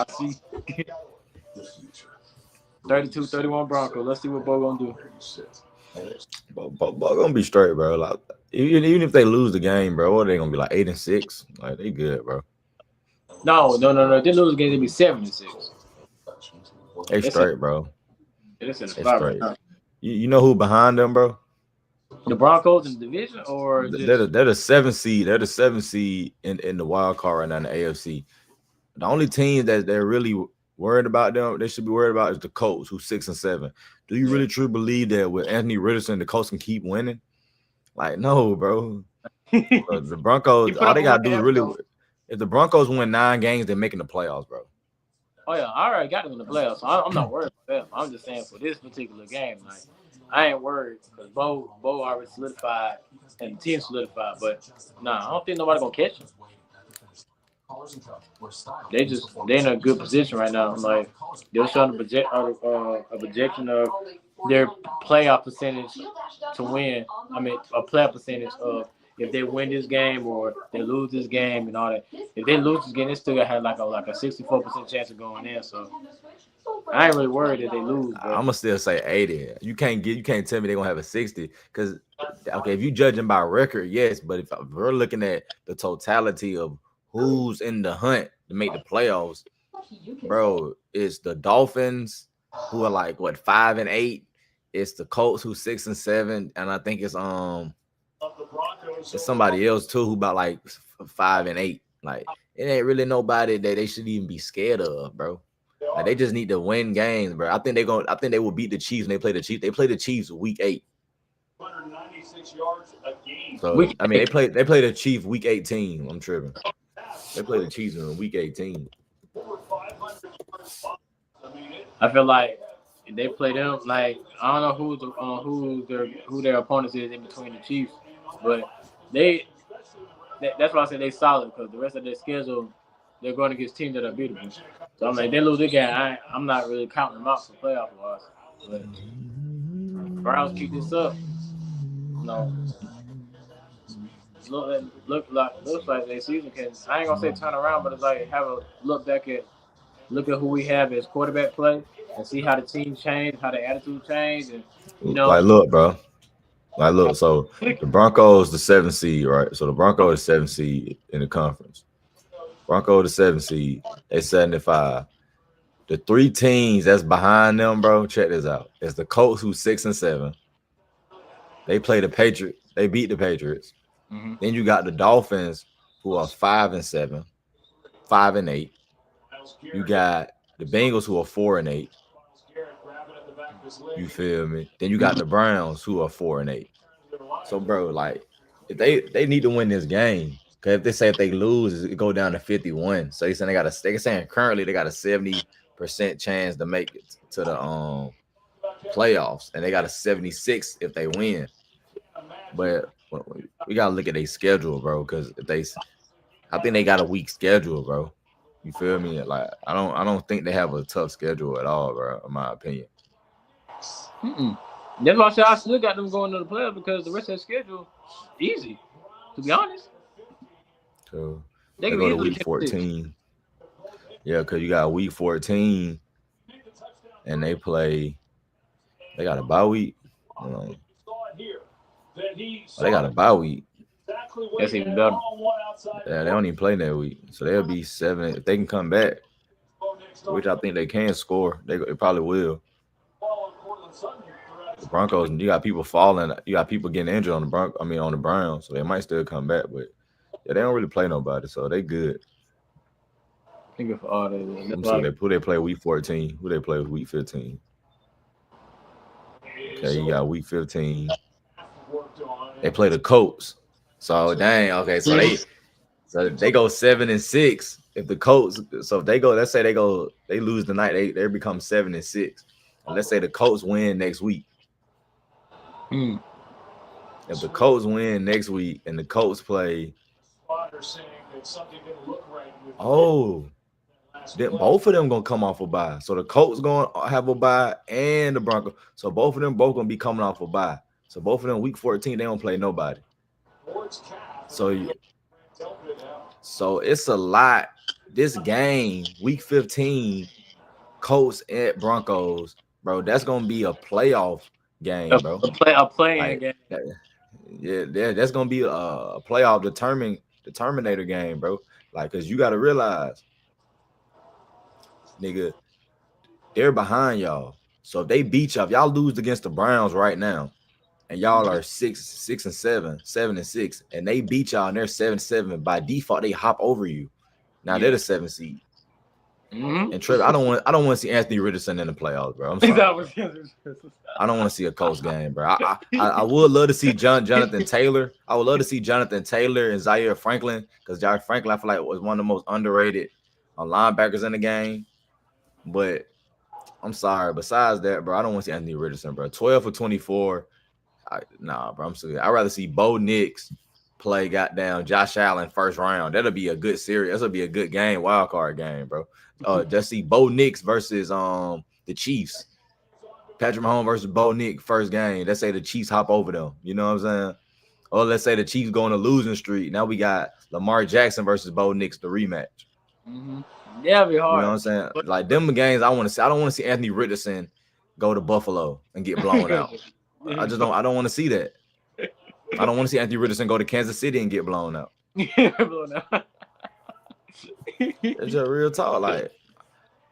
I see. 32-31 Broncos. Let's see what Bo gonna do. Bo gonna be straight, bro. Like even if they lose the game, bro, what are they gonna be like 8-6? Like they good, bro. No. If they lose the game, they'll be 7-6. They straight, bro. It's in the They spot right straight. now. You know who behind them, bro? The Broncos in the division, or they're the 7th seed. They're the 7th seed in the wild card right now in the AFC. The only team that they're really worried about them, they should be worried about is the Colts, who's 6-7. Do you really truly believe that with Anthony Richardson, the Colts can keep winning? Like, no, bro. The Broncos, all they gotta do is really. If the Broncos win 9 games, they're making the playoffs, bro. Oh yeah, I already got them in the playoffs. So I'm not worried about them. I'm just saying for this particular game, like I ain't worried because Bo already solidified and the team solidified. But I don't think nobody gonna catch him. They're in a good position right now. Like they're showing a projection of their playoff percentage to win. I mean, a playoff percentage of if they win this game or they lose this game and all that. If they lose this game, they still have like a 64% chance of going in. So I ain't really worried that they lose. Bro. I'm gonna still say 80. You can't tell me they're gonna have a 60 because if you judging by record, yes, but if we're looking at the totality of who's in the hunt to make the playoffs, bro, it's the Dolphins who are like 5-8. It's the Colts who's 6-7, and I think it's somebody else too who about like 5-8. Like it ain't really nobody that they should even be scared of, bro. Like they just need to win games, bro. I think they will beat the Chiefs when they play the Chiefs. They play the Chiefs week 8. 196 yards a game. So I mean they play the Chiefs week 18. I'm tripping. They play the Chiefs in week 18. I feel like if they play them, like I don't know who their opponents is in between the Chiefs, but that's why I say they solid because the rest of their schedule they're going against teams that are beatable. So I'm like they lose again. I'm not really counting them out for playoff wise. But Browns keep this up. No. Looks like their season can. I ain't gonna say turn around, but it's like have a look at who we have as quarterback play and see how the team changed, how the attitude changed, and like look, bro. Like look, so the Broncos the 7th seed, right? So the Broncos is 7th seed in the conference. Broncos the 7th seed. They 75. The 3 teams that's behind them, bro. Check this out. It's the Colts who's 6-7. They play the Patriots. They beat the Patriots. Mm-hmm. Then you got the Dolphins who are 5-7, 5-8. You got the Bengals who are 4-8. You feel me? Then you got the Browns who are 4-8. So, bro, like if they need to win this game, because if they lose, it go down to 51. So they're saying currently they got a 70% chance to make it to the playoffs, and they got a 76 if they win. But we gotta look at their schedule, bro, because I think they got a weak schedule, bro. You feel me? Like I don't think they have a tough schedule at all, bro. In my opinion. That's why I said I still got them going to the playoffs because the rest of the schedule easy. To be honest. So they go to week 14. Yeah, because you got week 14, and they got a bye week. They got a bye week. That's even better. Yeah, they don't even play that week, so they'll be 7 if they can come back, which I think they can score. They probably will. The Broncos, you got people falling. You got people getting injured on the Browns, so they might still come back. But yeah, they don't really play nobody, so they good. Who they play week 14? Who they play week 15? Okay, you got week 15. They play the Colts. So dang, okay, so they go 7-6. If the Colts, so if they go, let's say they lose tonight, they become 7-6. And let's say the Colts win next week. If the Colts win next week and the Colts play, then both of them gonna come off a bye. So the Colts gonna have a bye and the Broncos. So both of them gonna be coming off a bye. So both of them week 14 they don't play nobody. So it's a lot this game, week 15, Colts at Broncos, bro, that's gonna be a playoff game, bro. A playing Like, game. that's gonna be a playoff determinator game, bro. Like, cause you gotta realize, nigga, they're behind y'all. So if they beat y'all, if y'all lose against the Browns right now, and y'all are 6-7, 7-6, and they beat y'all and they're 7-7, by default, they hop over you. Now they're the 7th seed. Mm-hmm. And Trevor, I don't want to see Anthony Richardson in the playoffs, bro. I'm sorry. I don't want to see a Colts game, bro. I would love to see Jonathan Taylor. I would love to see Jonathan Taylor and Zaire Franklin, because Zaire Franklin, I feel like, was one of the most underrated linebackers in the game. But I'm sorry. Besides that, bro, I don't want to see Anthony Richardson, bro. 12 for 24. Nah, bro. I'm sorry. I'd rather see Bo Nix play goddamn Josh Allen first round. That'll be a good series. That'll be a good game, wild card game, bro. Just see Bo Nix versus the Chiefs. Patrick Mahomes versus Bo Nix first game. Let's say the Chiefs hop over them. You know what I'm saying? Or let's say the Chiefs go on a losing streak. Now we got Lamar Jackson versus Bo Nix, the rematch. Mm-hmm. Yeah, it'll be hard. You know what I'm saying? Like, them games I want to see. I don't want to see Anthony Richardson go to Buffalo and get blown out. I don't want to see that. I don't want to see Anthony Richardson go to Kansas City and get blown out. It's just real talk. Like,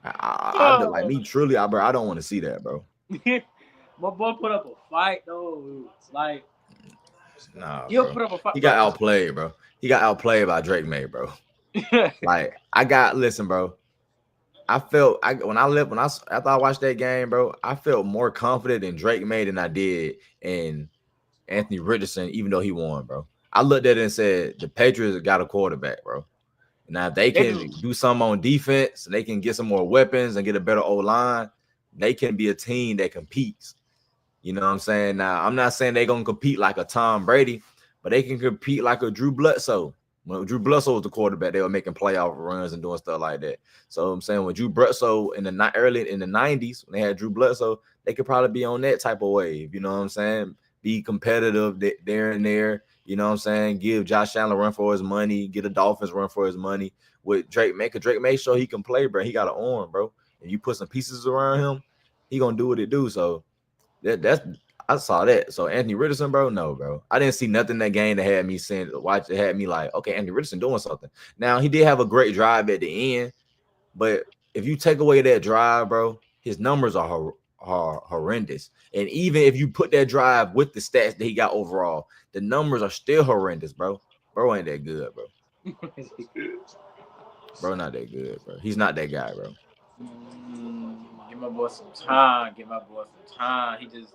like me, truly, bro, I don't want to see that, bro. My boy put up a fight, though. Like, nah, he'll bro. put up a fight. He got outplayed, bro. He got outplayed by Drake May, bro. Like, listen, bro. After I watched that game, bro, I felt more confident in Drake May than I did in Anthony Richardson, even though he won, bro. I looked at it and said, the Patriots got a quarterback, bro. Now, if they can do something on defense, and they can get some more weapons and get a better O-line, they can be a team that competes. You know what I'm saying? Now, I'm not saying they're going to compete like a Tom Brady, but they can compete like a Drew Bledsoe. When Drew Bledsoe was the quarterback, they were making playoff runs and doing stuff like that. So I'm saying, when Drew Bledsoe early in the 90s, when they had Drew Bledsoe, they could probably be on that type of wave. You know what I'm saying? Be competitive there and there. You know what I'm saying? Give Josh Allen a run for his money. Get a Dolphins run for his money. With Drake May, Drake May sure he can play, bro. He got an arm, bro. And you put some pieces around him, he gonna do what it do. So I saw that. So Anthony Richardson, bro, no, bro. I didn't see nothing in that game that had me had me like, okay, Anthony Richardson doing something. Now, he did have a great drive at the end, but if you take away that drive, bro, his numbers are horrendous. And even if you put that drive with the stats that he got overall, the numbers are still horrendous, bro. Bro ain't that good, bro. Bro not that good, bro. He's not that guy, bro. Give my boy some time. He just,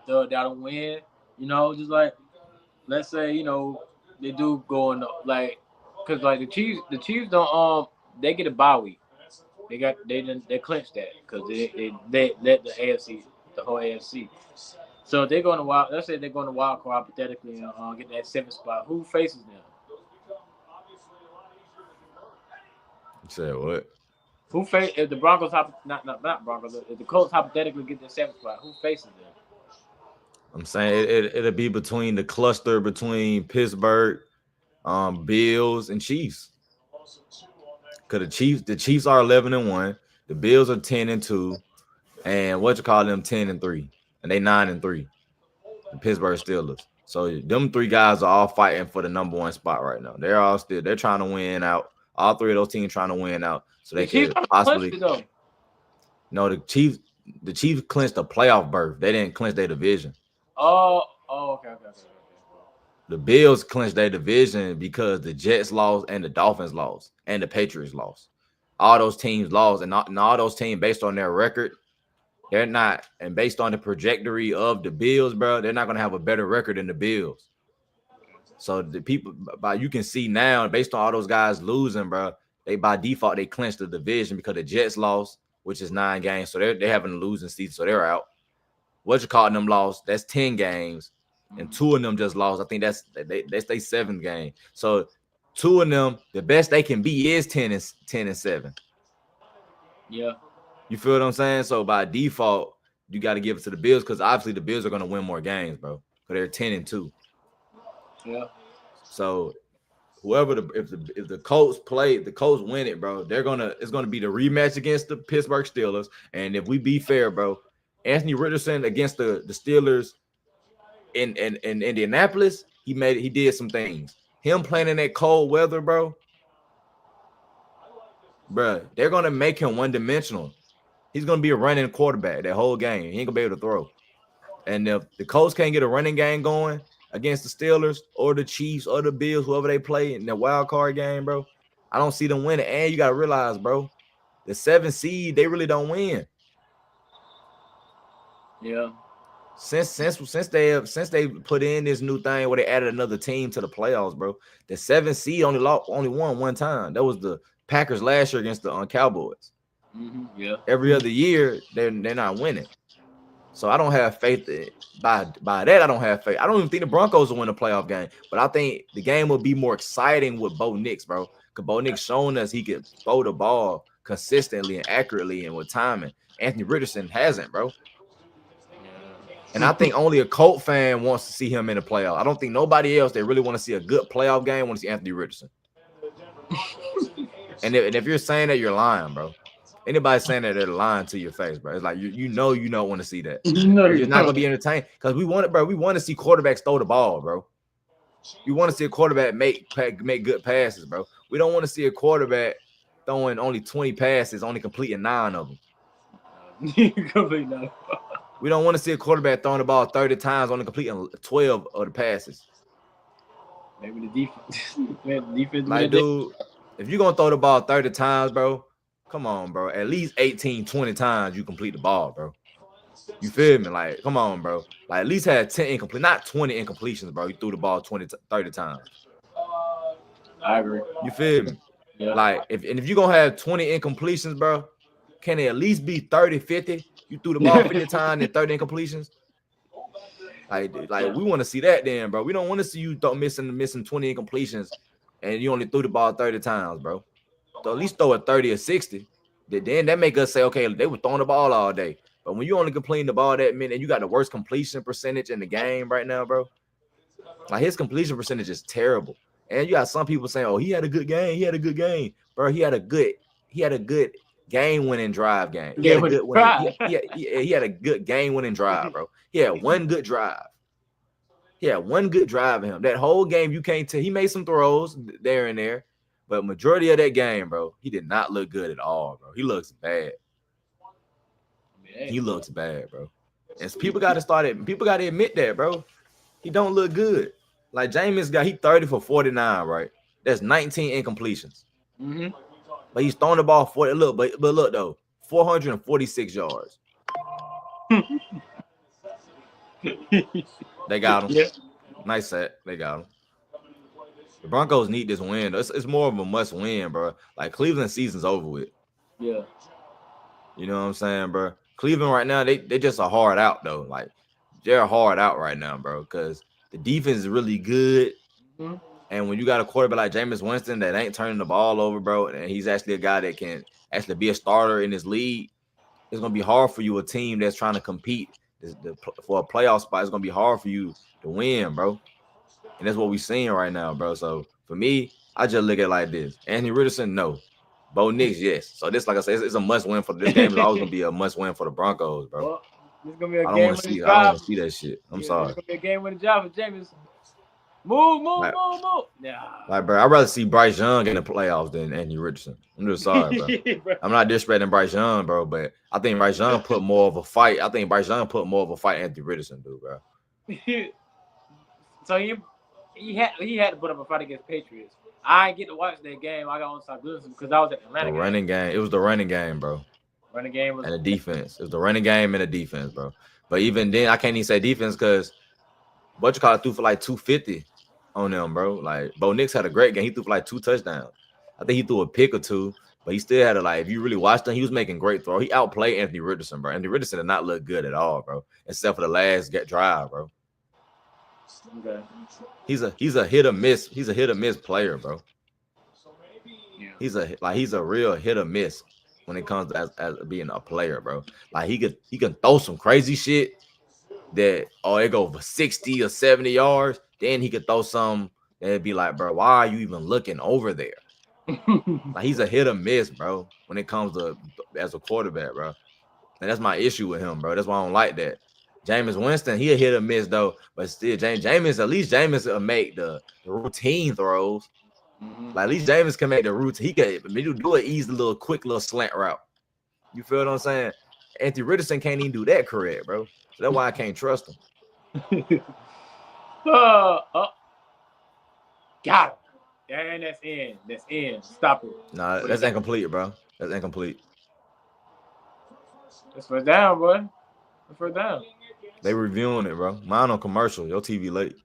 throw it down and win. Just like, let's say, they do go in like, because like the Chiefs don't they get a bye week. They clinched that because they let the whole AFC. So if they go in the wild. Let's say they're going to wild card hypothetically and get that 7th spot. Who faces them? You said what? Who face if the Broncos not Broncos? If the Colts hypothetically get the 7th spot, who faces them? I'm saying it'll be between the cluster between Pittsburgh, Bills, and Chiefs. Because the Chiefs are 11-1, the Bills are 10-2, and them 10-3, and they 9-3. The Pittsburgh Steelers. So them three guys are all fighting for the number 1 spot right now. They're trying to win out. All three of those teams trying to win out, so they can possibly. No, the Chiefs clinched a playoff berth. They didn't clinch their division. Oh, okay. The Bills clinched their division because the Jets lost and the Dolphins lost and the Patriots lost. All those teams lost, and all those teams, based on their record, they're not, and based on the trajectory of the Bills, bro, they're not going to have a better record than the Bills. So the people, you can see now, based on all those guys losing, bro, they by default, they clinched the division because the Jets lost, which is 9 games. So they're having a losing season, so they're out. Them lost, that's 10 games. And 2 of them just lost. I think that's their 7th game. So 2 of them, the best they can be is 10-7. Yeah. You feel what I'm saying? So by default, you got to give it to the Bills because obviously the Bills are going to win more games, bro. Because they're 10-2. Yeah. So whoever if the Colts play, the Colts win it, bro. It's gonna be the rematch against the Pittsburgh Steelers. And if we be fair, bro, Anthony Richardson against the Steelers in Indianapolis, he did some things. Him playing in that cold weather, bro, they're gonna make him one-dimensional. He's gonna be a running quarterback that whole game. He ain't gonna be able to throw. And if the Colts can't get a running game going against the Steelers or the Chiefs or the Bills, whoever they play in the wild card game, bro, I don't see them winning. And you gotta realize, bro, the 7th seed, they really don't win. Yeah. Since they put in this new thing where they added another team to the playoffs, bro, the 7th seed only won one time. That was the Packers last year against the Cowboys. Yeah. Every other year, they're not winning. So I don't have faith by that. I don't have faith. I don't even think the Broncos will win a playoff game. But I think the game will be more exciting with Bo Nix, bro. Because Bo Nix shown us he could throw the ball consistently and accurately and with timing. Anthony Richardson hasn't, bro. And I think only a Colt fan wants to see him in the playoff. I don't think nobody else that really want to see a good playoff game want to see Anthony Richardson. and if you're saying that, you're lying, bro. Anybody saying that, they're lying to your face, bro. It's like you don't want to see that. You're not gonna be entertained because we want it, bro. We want to see quarterbacks throw the ball, bro. We want to see a quarterback make good passes, bro. We don't want to see a quarterback throwing only 20 passes, only completing 9 of them. We don't want to see a quarterback throwing the ball 30 times, only completing 12 of the passes. Maybe the defense. Like, dude, if you're gonna throw the ball 30 times, bro. Come on, bro. At least 18, 20 times you complete the ball, bro. You feel me? Like, come on, bro. Like, at least had 10 incomplete, not 20 incompletions, bro. You threw the ball 20, 30 times. I agree. You feel me? Yeah. Like, if you're going to have 20 incompletions, bro, can it at least be 30, 50? You threw the ball 50 times and 30 incompletions? Like we want to see that then, bro. We don't want to see you missing 20 incompletions and you only threw the ball 30 times, bro. So at least throw a 30 or 60. Then that make us say, okay, they were throwing the ball all day. But when you only completing the ball that minute and you got the worst completion percentage in the game right now, bro. Like his completion percentage is terrible. And you got some people saying, oh, he had a good game. He had a good game. Bro, he had a good game-winning drive game. He had a good game-winning drive, bro. He had one good drive. He had one good drive in him. That whole game, you can't tell. He made some throws there and there. But majority of that game, bro, he did not look good at all, bro. He looks bad. He looks bad, bro. And people got to admit that, bro. He don't look good. Like Jameis he 30 for 49, right? That's 19 incompletions. But he's throwing the ball 40. Look, but look though, 446 yards. They got him. Yeah. Nice set. They got him. The Broncos need this win. It's more of a must win, bro. Like Cleveland season's over with. Yeah. You know what I'm saying, bro? Cleveland right now, they just a hard out though. Like they're hard out right now, bro, because the defense is really good. And when you got a quarterback like Jameis Winston that ain't turning the ball over, bro, and he's actually a guy that can actually be a starter in this league, it's gonna be hard for you, a team that's trying to compete for a playoff spot. It's gonna be hard for you to win, bro. And that's what we're seeing right now, bro. So for me, I just look at it like this. Anthony Richardson, no. Bo Nix, yes. So this, like I said, it's a must win for this game. Is always gonna be a must win for the Broncos, bro. Well, this is gonna be a I game. don't want to see that shit. I'm sorry. It's gonna be a game winning job for Jameis. Move. Yeah. Like, bro, I'd rather see Bryce Young in the playoffs than Anthony Richardson. I'm just sorry, bro. I'm not disrespecting Bryce Young, bro, but I think Bryce Young put more of a fight. I think Bryce Young put more of a fight than Anthony Richardson do, bro. So he had to put up a fight against Patriots. I didn't get to watch that game. I got on stop listening because I was at Atlanta. The running game. It was the running game, bro. Running game was and the defense. It was the running game and the defense, bro. But even then, I can't even say defense because what you call it threw for like 250 on them, bro. Like Bo Nix had a great game. He threw for like 2 touchdowns. I think he threw a pick or 2, but he still had if you really watched him, he was making great throws. He outplayed Anthony Richardson, bro. Anthony Richardson did not look good at all, bro, except for the last drive, bro. Okay. He's a hit or miss. He's a hit or miss player, bro. Yeah. He's a real hit or miss when it comes to as being a player, bro. Like he can throw some crazy shit that it go for 60 or 70 yards. Then he could throw some they'd be like, bro, why are you even looking over there? Like, he's a hit or miss, bro, when it comes to as a quarterback, bro. And that's my issue with him, bro. That's why I don't like that. Jameis Winston, he a hit or miss, though. But still, Jameis will make the routine throws. Like, at least Jameis can make the routine. He can do an easy little, quick little slant route. You feel what I'm saying? Anthony Richardson can't even do that correct, bro. So that's why I can't trust him. Got him. And that's in. That's in. Stop it. Nah, that's incomplete, bro. That's incomplete. That's first down, boy. That's first down. They reviewing it, bro. Mine on commercial. Your TV late.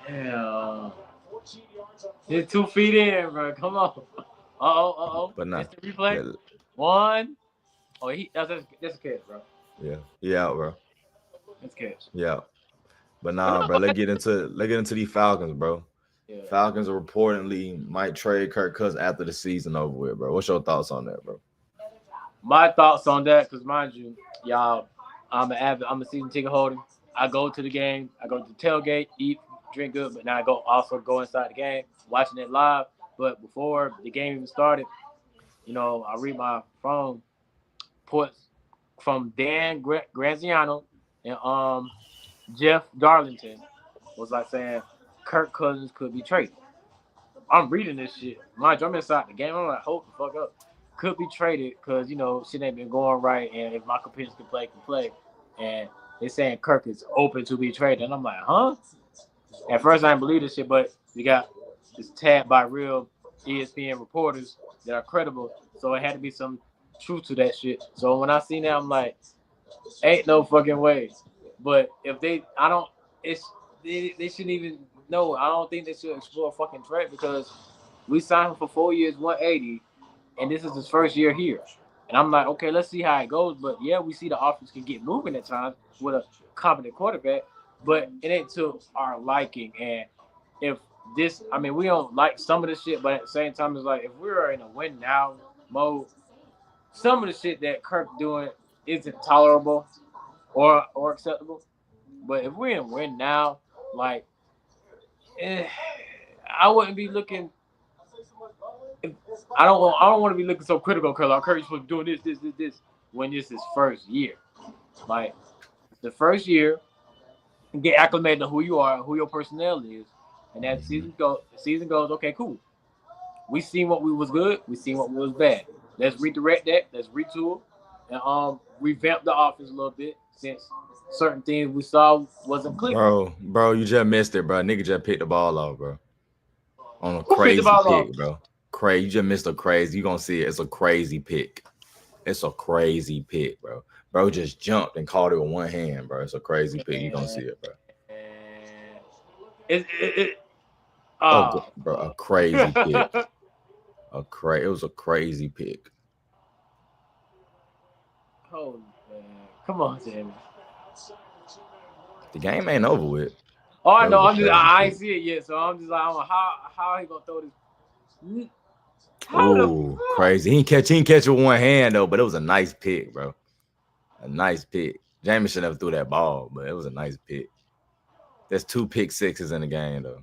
Yeah. He's 2 feet in, bro. Come on. Uh-oh. But nah. That's the replay. Yeah. 1. Oh, that's a catch, bro. Yeah. Yeah, bro. That's a catch. Yeah. But nah, bro. Let's get into these Falcons, bro. Yeah. Falcons are reportedly might trade Kirk Cousins after the season over with, bro. What's your thoughts on that, bro? My thoughts on that, because mind you, y'all, I'm a season ticket holder. I go to the game. I go to the tailgate, eat, drink good, but now I also go inside the game, watching it live. But before the game even started, I read my phone reports from Dan Graziano and Jeff Darlington was like saying Kirk Cousins could be traded. I'm reading this shit. Mind you, I'm inside the game. I'm like, hold the fuck up. Could be traded because, shit ain't been going right. And if Michael Penix can play. And they're saying Kirk is open to be traded. And I'm like, huh? At first, I didn't believe this shit, but we got this tagged by real ESPN reporters that are credible. So it had to be some truth to that shit. So when I seen that, I'm like, ain't no fucking way. But if they shouldn't even know. I don't think they should explore fucking trade because we signed him for 4 years, 180, and this is his first year here. And I'm like, okay, let's see how it goes. But yeah, we see the offense can get moving at times with a competent quarterback, but it ain't to our liking. And if this, we don't like some of the shit, but at the same time, it's like if we're in a win now mode, some of the shit that Kirk doing isn't tolerable or acceptable. But if we're in a win now, like, I wouldn't be looking. I don't want to be looking so critical because our Kirk's supposed to be doing this when this is his first year. Like the first year, get acclimated to who you are, who your personnel is, and as the season goes, okay, cool. We seen what we was good, we seen what was bad. Let's redirect that. Let's retool and revamp the offense a little bit since certain things we saw wasn't clear. Bro, you just missed it, bro. Nigga just picked the ball off, bro. On a crazy pick, bro. Crazy. You just missed a crazy. You gonna see it. It's a crazy pick. It's a crazy pick, bro. Bro just jumped and caught it with one hand, bro. It's a crazy pick. You gonna see it, bro. Bro, a crazy pick. It was a crazy pick. Oh man, come on, Jamie. The game ain't over with. Oh, I know. I ain't see it yet, so I'm just like, how he gonna throw this? Oh, crazy! He didn't catch it with one hand though, but it was a nice pick, bro. A nice pick. James should never threw that ball, but it was a nice pick. There's 2 pick sixes in the game though.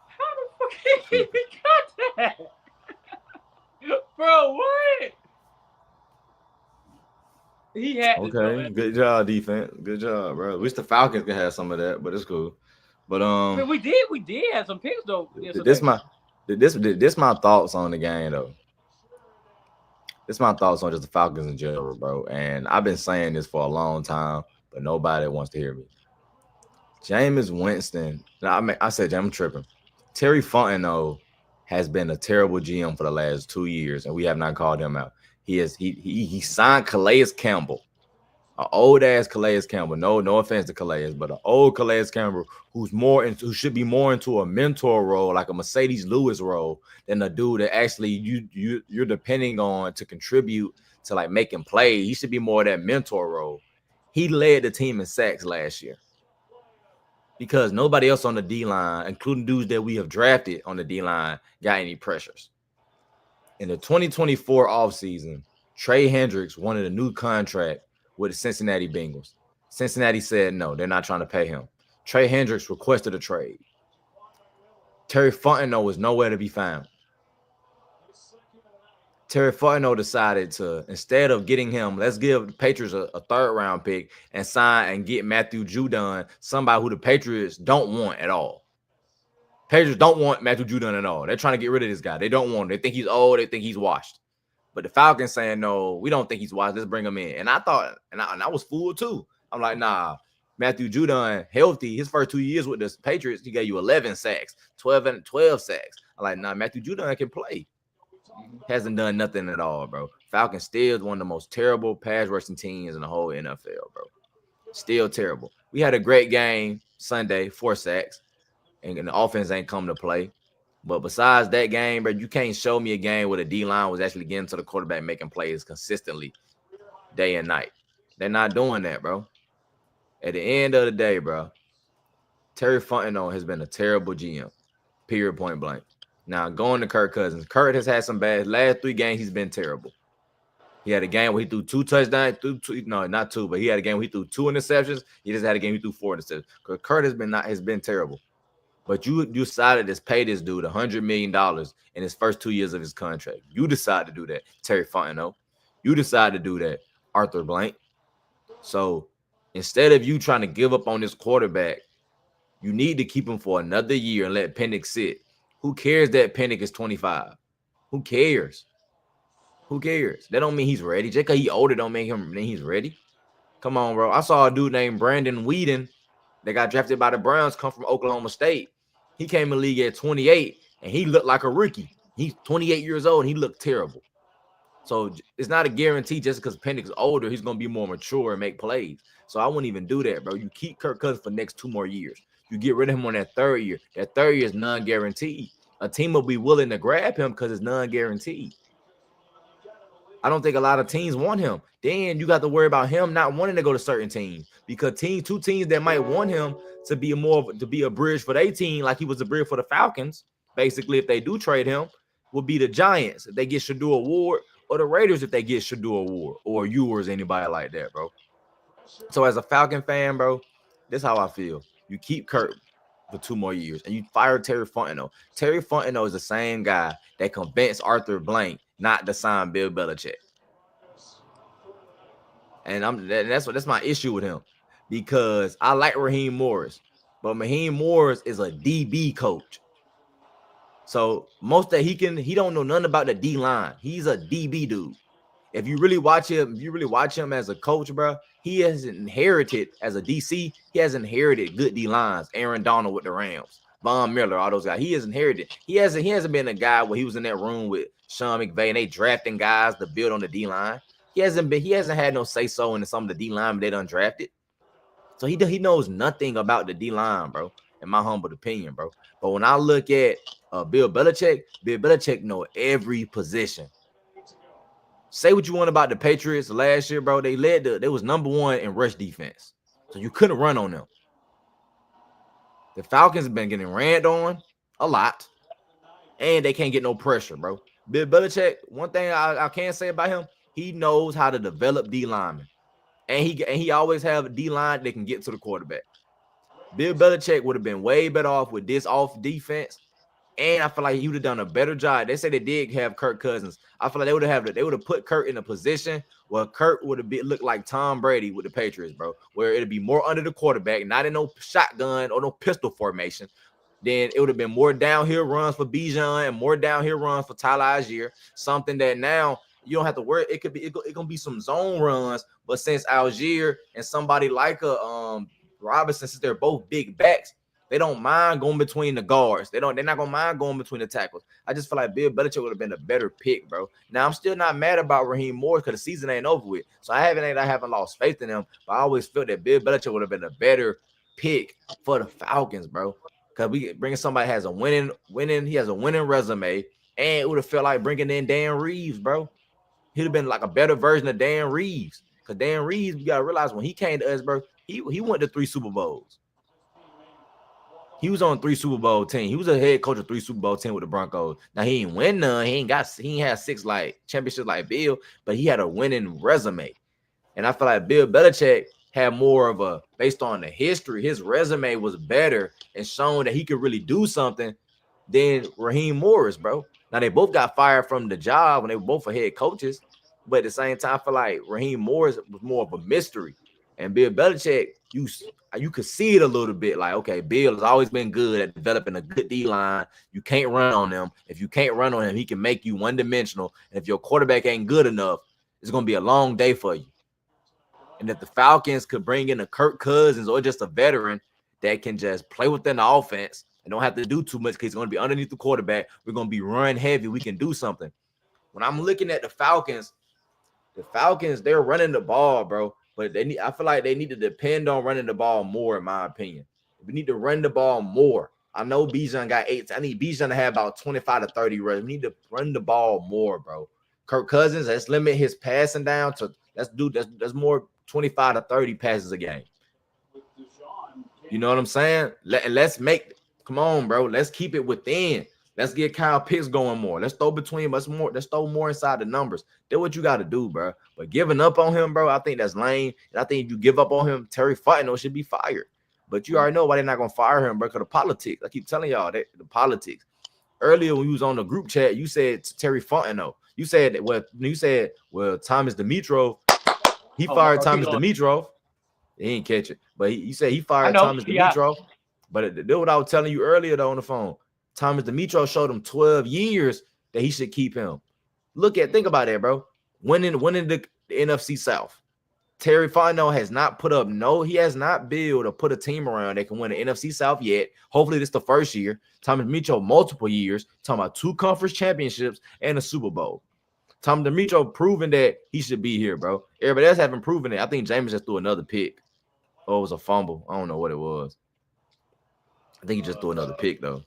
How the fuck he got that? Bro, what? He had okay. Good job, defense. Good job, bro. Wish the Falcons could have some of that, but it's cool. But we did have some picks though. This my thoughts on the game though. This is my thoughts on just the Falcons in general, bro. And I've been saying this for a long time, but nobody wants to hear me. Jameis Winston. I said I'm tripping. Terry Fontenot has been a terrible GM for the last 2 years, and we have not called him out. He signed Calais Campbell, an old ass Calais Campbell. No offense to Calais, but an old Calais Campbell who should be more into a mentor role, like a Mercedes Lewis role, than a dude that actually you're depending on to contribute to like making plays. He should be more of that mentor role. He led the team in sacks last year because nobody else on the D-line, including dudes that we have drafted on the D-line, got any pressures. In the 2024 offseason, Trey Hendricks wanted a new contract with the Cincinnati Bengals. Cincinnati said no, they're not trying to pay him. Trey Hendricks requested a trade. Terry Fontenot was nowhere to be found. Terry Fontenot decided to, instead of getting him, let's give the Patriots a third-round pick and sign and get Matthew Judon, somebody who the Patriots don't want at all. Patriots don't want Matthew Judon at all. They're trying to get rid of this guy. They don't want him. They think he's old. They think he's washed. But the Falcons saying, no, we don't think he's washed. Let's bring him in. And I thought, and I was fooled too. I'm like, nah, Matthew Judon, healthy. His first 2 years with the Patriots, he gave you 11 sacks, 12 sacks. I'm like, nah, Matthew Judon can play. Hasn't done nothing at all, bro. Falcons still one of the most terrible pass rushing teams in the whole NFL, bro. Still terrible. We had a great game Sunday, 4 sacks, and the offense ain't come to play. But besides that game, bro, you can't show me a game where the D-line was actually getting to the quarterback making plays consistently day and night. They're not doing that, bro. At the end of the day, bro, Terry Fontenot has been a terrible GM, period, point blank. Now, going to Kirk Cousins. Kirk has had some bad. Last 3 games, he's been terrible. He had a game where he threw 2 touchdowns. No, not 2, but he had a game where he threw 2 interceptions. He just had a game where he threw 4 interceptions. Because Kirk has been terrible. But you decided to pay this dude $100 million in his first 2 years of his contract. You decided to do that, Terry Fontenot. You decided to do that, Arthur Blank. So instead of you trying to give up on this quarterback, you need to keep him for another year and let Penix sit. Who cares that Penix is 25? Who cares? Who cares? That don't mean he's ready. Just because he's older don't make him mean he's ready. Come on, bro. I saw a dude named Brandon Whedon that got drafted by the Browns come from Oklahoma State. He came in the league at 28, and he looked like a rookie. He's 28 years old, and he looked terrible. So it's not a guarantee just because Penix is older, he's going to be more mature and make plays. So I wouldn't even do that, bro. You keep Kirk Cousins for the next 2 more years. You get rid of him on that 3rd year. That 3rd year is non-guaranteed. A team will be willing to grab him because it's non-guaranteed. I don't think a lot of teams want him. Then you got to worry about him not wanting to go to certain teams because 2 teams that might want him to be a bridge for their team, like he was a bridge for the Falcons. Basically, if they do trade him, will be the Giants if they get Shador Ward, or the Raiders if they get Shador Ward, or Ewers, anybody like that, bro. So as a Falcon fan, bro, this is how I feel. You keep Kirk for 2 more years, and you fire Terry Fontenot. Terry Fontenot is the same guy that convinced Arthur Blank not to sign Bill Belichick. And that's my issue with him, because I like Raheem Morris, but Raheem Morris is a DB coach. So most that he don't know nothing about the D line. He's a DB dude. If you really watch him as a coach, bro, he has inherited as a DC. He has inherited good D lines. Aaron Donald with the Rams, Von Miller, all those guys. He has inherited. He hasn't been a guy where he was in that room with Sean McVay and they drafting guys to build on the D line. He hasn't had no say so in some of the D line they done drafted. So he knows nothing about the D line, bro. In my humble opinion, bro. But when I look at Bill Belichick know every position. Say what you want about the Patriots last year, bro. They was number 1 in rush defense. So you couldn't run on them. The Falcons have been getting ran on a lot. And they can't get no pressure, bro. Bill Belichick, one thing I can't say about him, he knows how to develop D linemen. And he always have a D line that can get to the quarterback. Bill Belichick would have been way better off with this off defense. And I feel like he would have done a better job. They say they did have Kirk Cousins. I feel like they would have put Kirk in a position where Kirk would have looked like Tom Brady with the Patriots, bro. Where it'd be more under the quarterback, not in no shotgun or no pistol formation. Then it would have been more downhill runs for Bijan and more downhill runs for Tyler Algier. Something that now you don't have to worry. It gonna be some zone runs, but since Algier and somebody like a Robinson, since they're both big backs, they don't mind going between the guards. They're not gonna mind going between the tackles. I just feel like Bill Belichick would have been a better pick, bro. Now I'm still not mad about Raheem Morris because the season ain't over with. So I haven't lost faith in him. But I always felt that Bill Belichick would have been a better pick for the Falcons, bro. Because we bringing somebody has a winning, he has a winning resume, and it would have felt like bringing in Dan Reeves, bro. He'd have been like a better version of Dan Reeves. Because Dan Reeves, you gotta realize when he came to us, bro, he went to 3 Super Bowls. He was on 3 Super Bowl teams. He was a head coach of 3 Super Bowl teams with the Broncos. Now he ain't win none. He ain't had 6 like championships like Bill, but he had a winning resume. And I feel like Bill Belichick, had more of a, based on the history, his resume was better and shown that he could really do something than Raheem Morris, bro. Now they both got fired from the job when they were both head coaches, but at the same time, I feel like Raheem Morris was more of a mystery. And Bill Belichick, you could see it a little bit, like, okay, Bill has always been good at developing a good D-line. You can't run on him. If you can't run on him, he can make you one-dimensional. And if your quarterback ain't good enough, it's going to be a long day for you. And if the Falcons could bring in a Kirk Cousins or just a veteran that can just play within the offense and don't have to do too much because he's going to be underneath the quarterback, we're going to be run heavy. We can do something. When I'm looking at the Falcons, they're running the ball, bro. But I feel like they need to depend on running the ball more, in my opinion. We need to run the ball more. I know Bijan got 8. I need Bijan to have about 25 to 30 runs. We need to run the ball more, bro. Kirk Cousins, let's limit his passing down to that's more 25 to 30 passes a game. You know what I'm saying? Come on, bro. Let's keep it within. Let's get Kyle Pitts going more. Let's throw between us more. Let's throw more inside the numbers. That's what you got to do, bro. But giving up on him, bro, I think that's lame. And I think if you give up on him, Terry Fontenot should be fired. But you already know why they're not going to fire him, bro, because of politics. I keep telling y'all that the politics. Earlier when you was on the group chat, you said Terry Fontenot. You said, well, Thomas Dimitrov, he fired Thomas Dimitrov. He ain't catch it. But you said he fired Thomas Dimitrov. But that's what I was telling you earlier, though, on the phone. Thomas Dimitrov showed him 12 years that he should keep him. Think about that, bro. Winning the NFC South. Terry Fontenot has not he has not built or put a team around that can win the NFC South yet. Hopefully this is the first year. Thomas Dimitrov, multiple years, talking about 2 conference championships and a Super Bowl. Thomas Dimitrov proving that he should be here, bro. Everybody else haven't proven it. I think James just threw another pick. Oh, it was a fumble. I don't know what it was. I think he just threw another pick, though.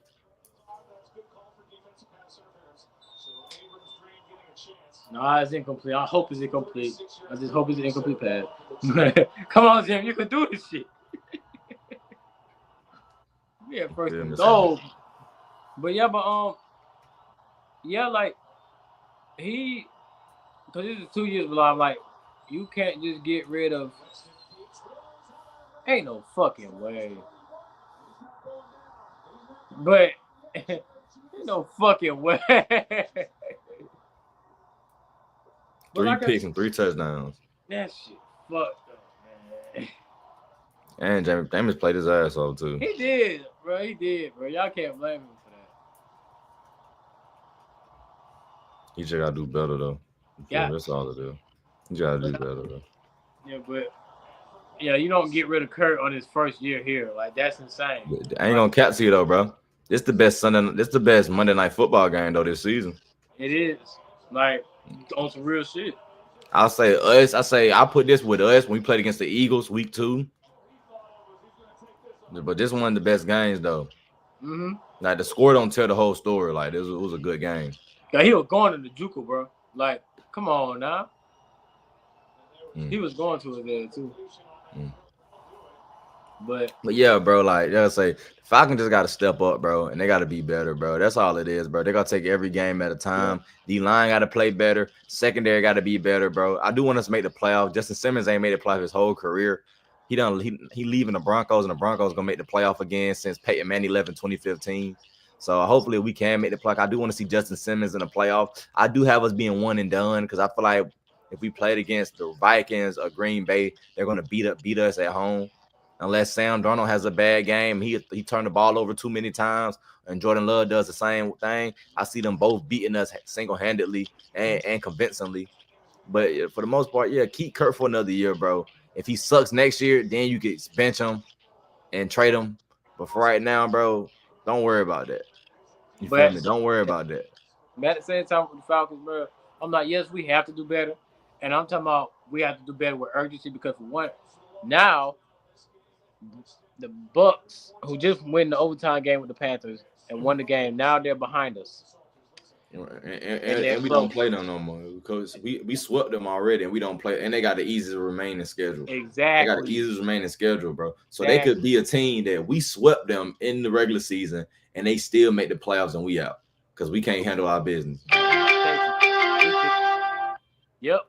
No, it's incomplete. I hope it's incomplete. I just hope it's an incomplete pass. Come on, Jim. You can do this shit. Yeah, first and goal. But like because this is 2 years, but I'm like, you can't just get rid of. Ain't no fucking way. But ain't no fucking way. 3 picks and 3 touchdowns. That shit fucked up, man. And James played his ass off, too. He did, bro. Y'all can't blame him for that. He just got to do better, though. Yeah. That's all it is. You got to do better, though. Yeah, but you don't get rid of Kirk on his first year here. Like, that's insane. I ain't going to cap to you, though, bro. This the best Monday Night Football game, though, this season. It is. Like, on some real shit. I'll say us. I put this with us when we played against the Eagles week 2. But this one of the best games, though. Mm-hmm. Like, the score don't tell the whole story. Like, it was a good game. Yeah, he was going to the JUCO, bro. Like, come on now. He was going to it there, too. But yeah, bro, like I say, Falcons just got to step up, bro, and they got to be better, bro. That's all it is, bro. They got to take every game at a time. D-line got to play better. Secondary got to be better, bro. I do want us to make the playoff. Justin Simmons ain't made the playoff his whole career. He leaving the Broncos, and the Broncos going to make the playoff again since Peyton Manning left in 2015. So hopefully we can make the playoff. I do want to see Justin Simmons in the playoff. I do have us being one and done because I feel like if we played against the Vikings or Green Bay, they're going to beat us at home. Unless Sam Darnold has a bad game, he turned the ball over too many times, and Jordan Love does the same thing. I see them both beating us single-handedly and convincingly. But for the most part, keep Kirk for another year, bro. If he sucks next year, then you could bench him and trade him. But for right now, bro, don't worry about that. You feel me? Don't worry about that. But at the same time with the Falcons, bro, I'm like, yes, we have to do better. And I'm talking about we have to do better with urgency because for one, now the Bucks, who just win the overtime game with the Panthers and won the game, now they're behind us. And we don't play them no more because we swept them already and we don't play. And they got the easiest remaining schedule. Exactly. They got the easiest remaining schedule, bro. So they could be a team that we swept them in the regular season and they still make the playoffs and we out because we can't handle our business. Yep.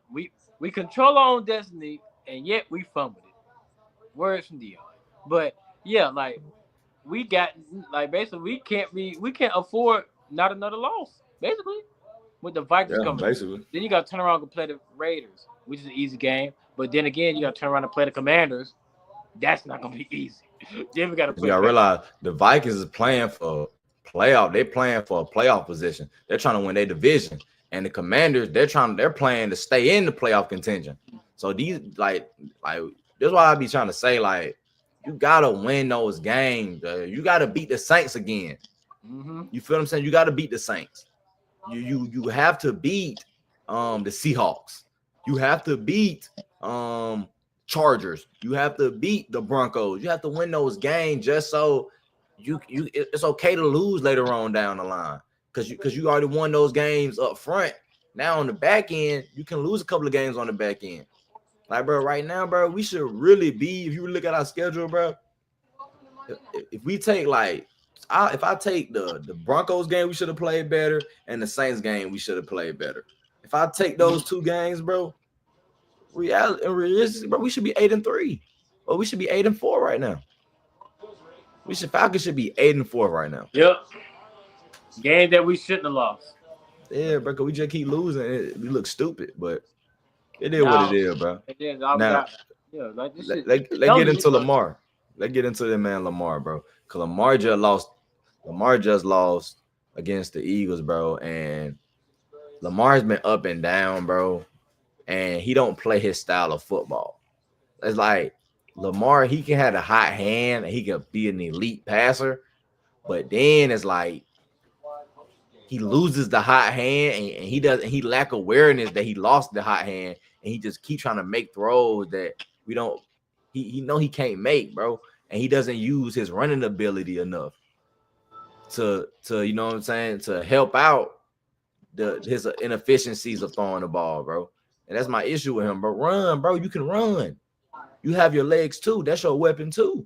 We control our own destiny and yet we fumbled it. Words from Dion. But yeah, like we got like basically we can't afford not another loss. Basically, with the Vikings Yeah, coming. basically. Then you got to turn around and play the Raiders, which is an easy game. But then again, you got to turn around and play the Commanders. That's not gonna be easy. Then we got to You play. gotta realize the Vikings is playing for playoff. They're playing for a playoff position. They're trying to win their division. And the Commanders, they're playing to stay in the playoff contention. So these like that's why I be trying to say, like, you gotta win those games. You gotta beat the Saints again. Mm-hmm. You feel what I'm saying? You gotta beat the Saints. You have to beat the Seahawks. You have to beat Chargers. You have to beat the Broncos. You have to win those games just so it's okay to lose later on down the line, because you already won those games up front. Now on the back end, you can lose a couple of games on the back end. Like, bro, right now, bro, we should really be, if you look at our schedule, bro, if we take like if I take the Broncos game, we should have played better, and the Saints game, we should have played better. If I take those two games, bro, realistically, bro, we should be 8-3, or we should be 8-4 right now. Falcons should be 8-4 right now. Yep. Game that we shouldn't have lost. Yeah, bro, we just keep losing. We look stupid, but it is what it is, bro. Now, let's get into Lamar. Let's get into the man Lamar, bro. Because Lamar just lost against the Eagles, bro. And Lamar's been up and down, bro. And he don't play his style of football. It's like Lamar, he can have a hot hand and he can be an elite passer. But then it's like he loses the hot hand and he lack awareness that he lost the hot hand. And he just keep trying to make throws that we don't, he know he can't make, bro. And he doesn't use his running ability enough to you know what I'm saying, to help out his inefficiencies of throwing the ball, bro. And that's my issue with him, bro. Run, bro. You can run. You have your legs too. That's your weapon too.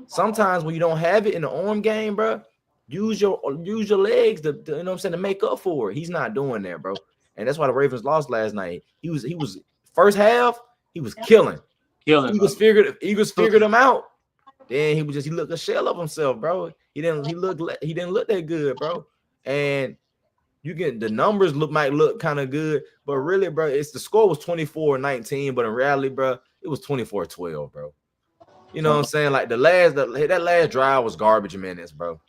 Sometimes when you don't have it in the arm game, bro, use your legs to you know what I'm saying, to make up for it. He's not doing that, bro. And that's why the Ravens lost last night. He was first half, he was killing. Eagles figured him out. Then he looked a shell of himself, bro. He didn't look that good, bro. And the numbers might look kind of good, but really, bro, the score was 24-19, but in reality, bro, it was 24-12, bro. You know what I'm saying? Like that last drive was garbage minutes, bro.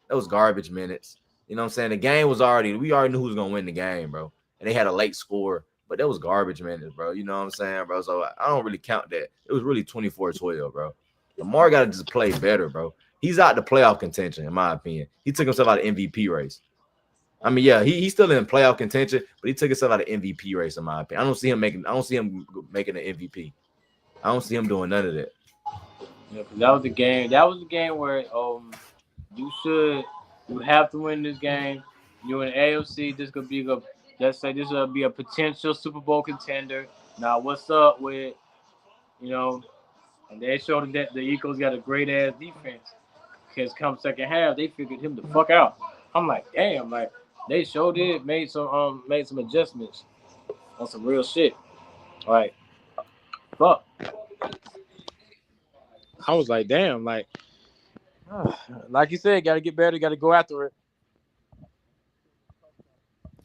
That was garbage minutes. You know what I'm saying? The game was we already knew who was gonna win the game, bro. And they had a late score, but that was garbage minutes, bro. You know what I'm saying, bro? So I don't really count that. It was really 24-12, bro. Lamar got to just play better, bro. He's out the playoff contention, in my opinion. He took himself out of MVP race. I mean, yeah, he's still in playoff contention, but he took himself out of MVP race, in my opinion. I don't see him making an MVP. I don't see him doing none of that. Yeah, that was the game. That was the game where you have to win this game. You're in the AFC. Let's say this will be a potential Super Bowl contender. Now, what's up with, and they showed that the Eagles got a great ass defense. Because come second half, they figured him the fuck out. I'm like, damn, like they showed it, made some adjustments on some real shit. Like, fuck. I was like, damn, like you said, got to get better, got to go after it.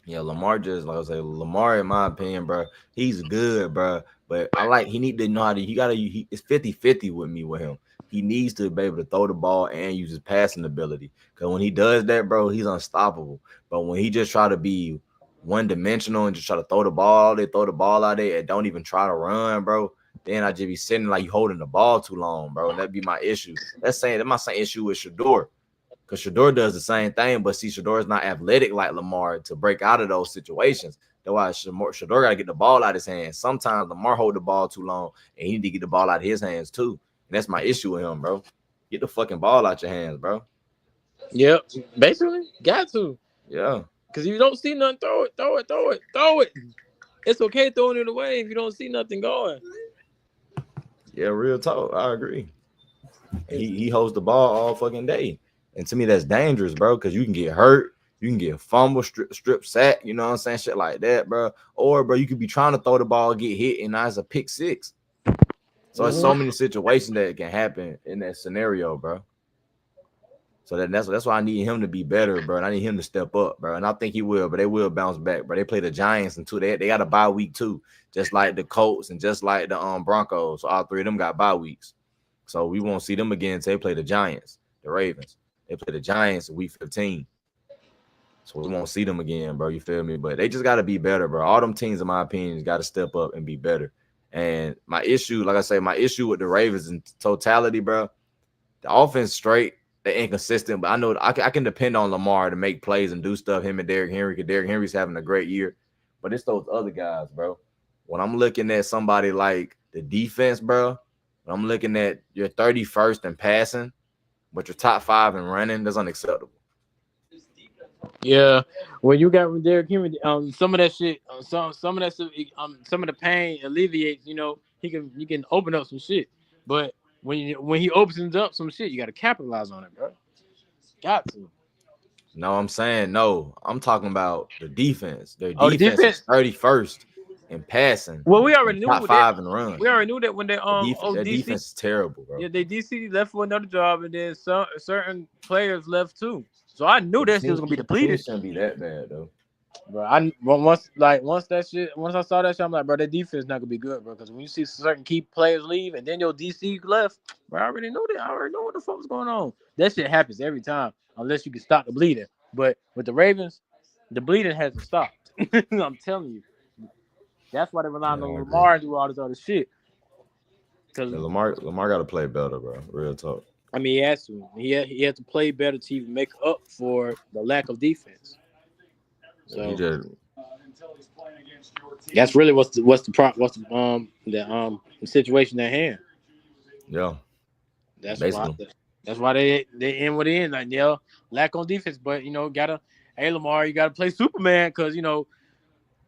Yeah, Lamar Lamar, in my opinion, bro, he's good, bro. But he need to know it's 50-50 with him. He needs to be able to throw the ball and use his passing ability. Because when he does that, bro, he's unstoppable. But when he just try to be one-dimensional and just try to throw the ball out there and don't even try to run, bro, then I just be sitting like you holding the ball too long, bro. And that'd be my issue. That's my same issue with Shador. Because Shador does the same thing, but see, Shador is not athletic like Lamar to break out of those situations. That's why Shador got to get the ball out of his hands. Sometimes Lamar hold the ball too long, and he need to get the ball out of his hands too. And that's my issue with him, bro. Get the fucking ball out your hands, bro. Yep. Basically, got to. Yeah. Because if you don't see nothing, throw it. It's okay throwing it away if you don't see nothing going. Yeah, real talk. I agree. He holds the ball all fucking day. And to me, that's dangerous, bro, because you can get hurt. You can get fumble, strip sack, you know what I'm saying? Shit like that, bro. Or, bro, you could be trying to throw the ball, get hit, and now it's a pick six. So it's so many situations that can happen in that scenario, bro. So that's why I need him to be better, bro. And I need him to step up, bro. And I think he will, but they will bounce back, bro. They play the Giants and they got a bye week too, just like the Colts and just like the Broncos. So all three of them got bye weeks. So we won't see them again until they play the Giants, the Ravens. They play the Giants in week 15. So we won't see them again, bro. You feel me? But they just got to be better, bro. All them teams, in my opinion, got to step up and be better. And my issue, like I say, my issue with the Ravens in totality, bro, the offense straight, they're inconsistent. But I know I can depend on Lamar to make plays and do stuff, him and Derrick Henry, because Derrick Henry's having a great year. But it's those other guys, bro. When I'm looking at somebody like the defense, bro, when I'm looking at your 31st in passing, but your top 5 in running, that's unacceptable. Yeah, when you got Derrick Henry, some of that shit, some of that stuff, some of the pain alleviates. You know, he can open up some shit. But when he opens up some shit, you got to capitalize on it, bro. Got to. No, I'm saying no. I'm talking about the defense. Their The defense is 31st in passing. Well, we already knew top 5 in run. We already knew that when they their defense is terrible, bro. Yeah, they DC left for another job, and then certain players left too. So I knew that shit was gonna be depleted. It shouldn't be that bad though. Bro, once I saw that shit, I'm like, bro, that defense not gonna be good, bro. Because when you see certain key players leave, and then your DC left, bro, I already knew that. I already know what the fuck was going on. That shit happens every time, unless you can stop the bleeding. But with the Ravens, the bleeding hasn't stopped. I'm telling you. That's why they rely on Lamar and do all this other shit. Because Lamar got to play better, bro. Real talk. I mean, he has to. He had to play better to even make up for the lack of defense. So that's really what's the situation at hand. Yeah, that's why they end with it. Like, lack on defense, but Lamar, you gotta play Superman because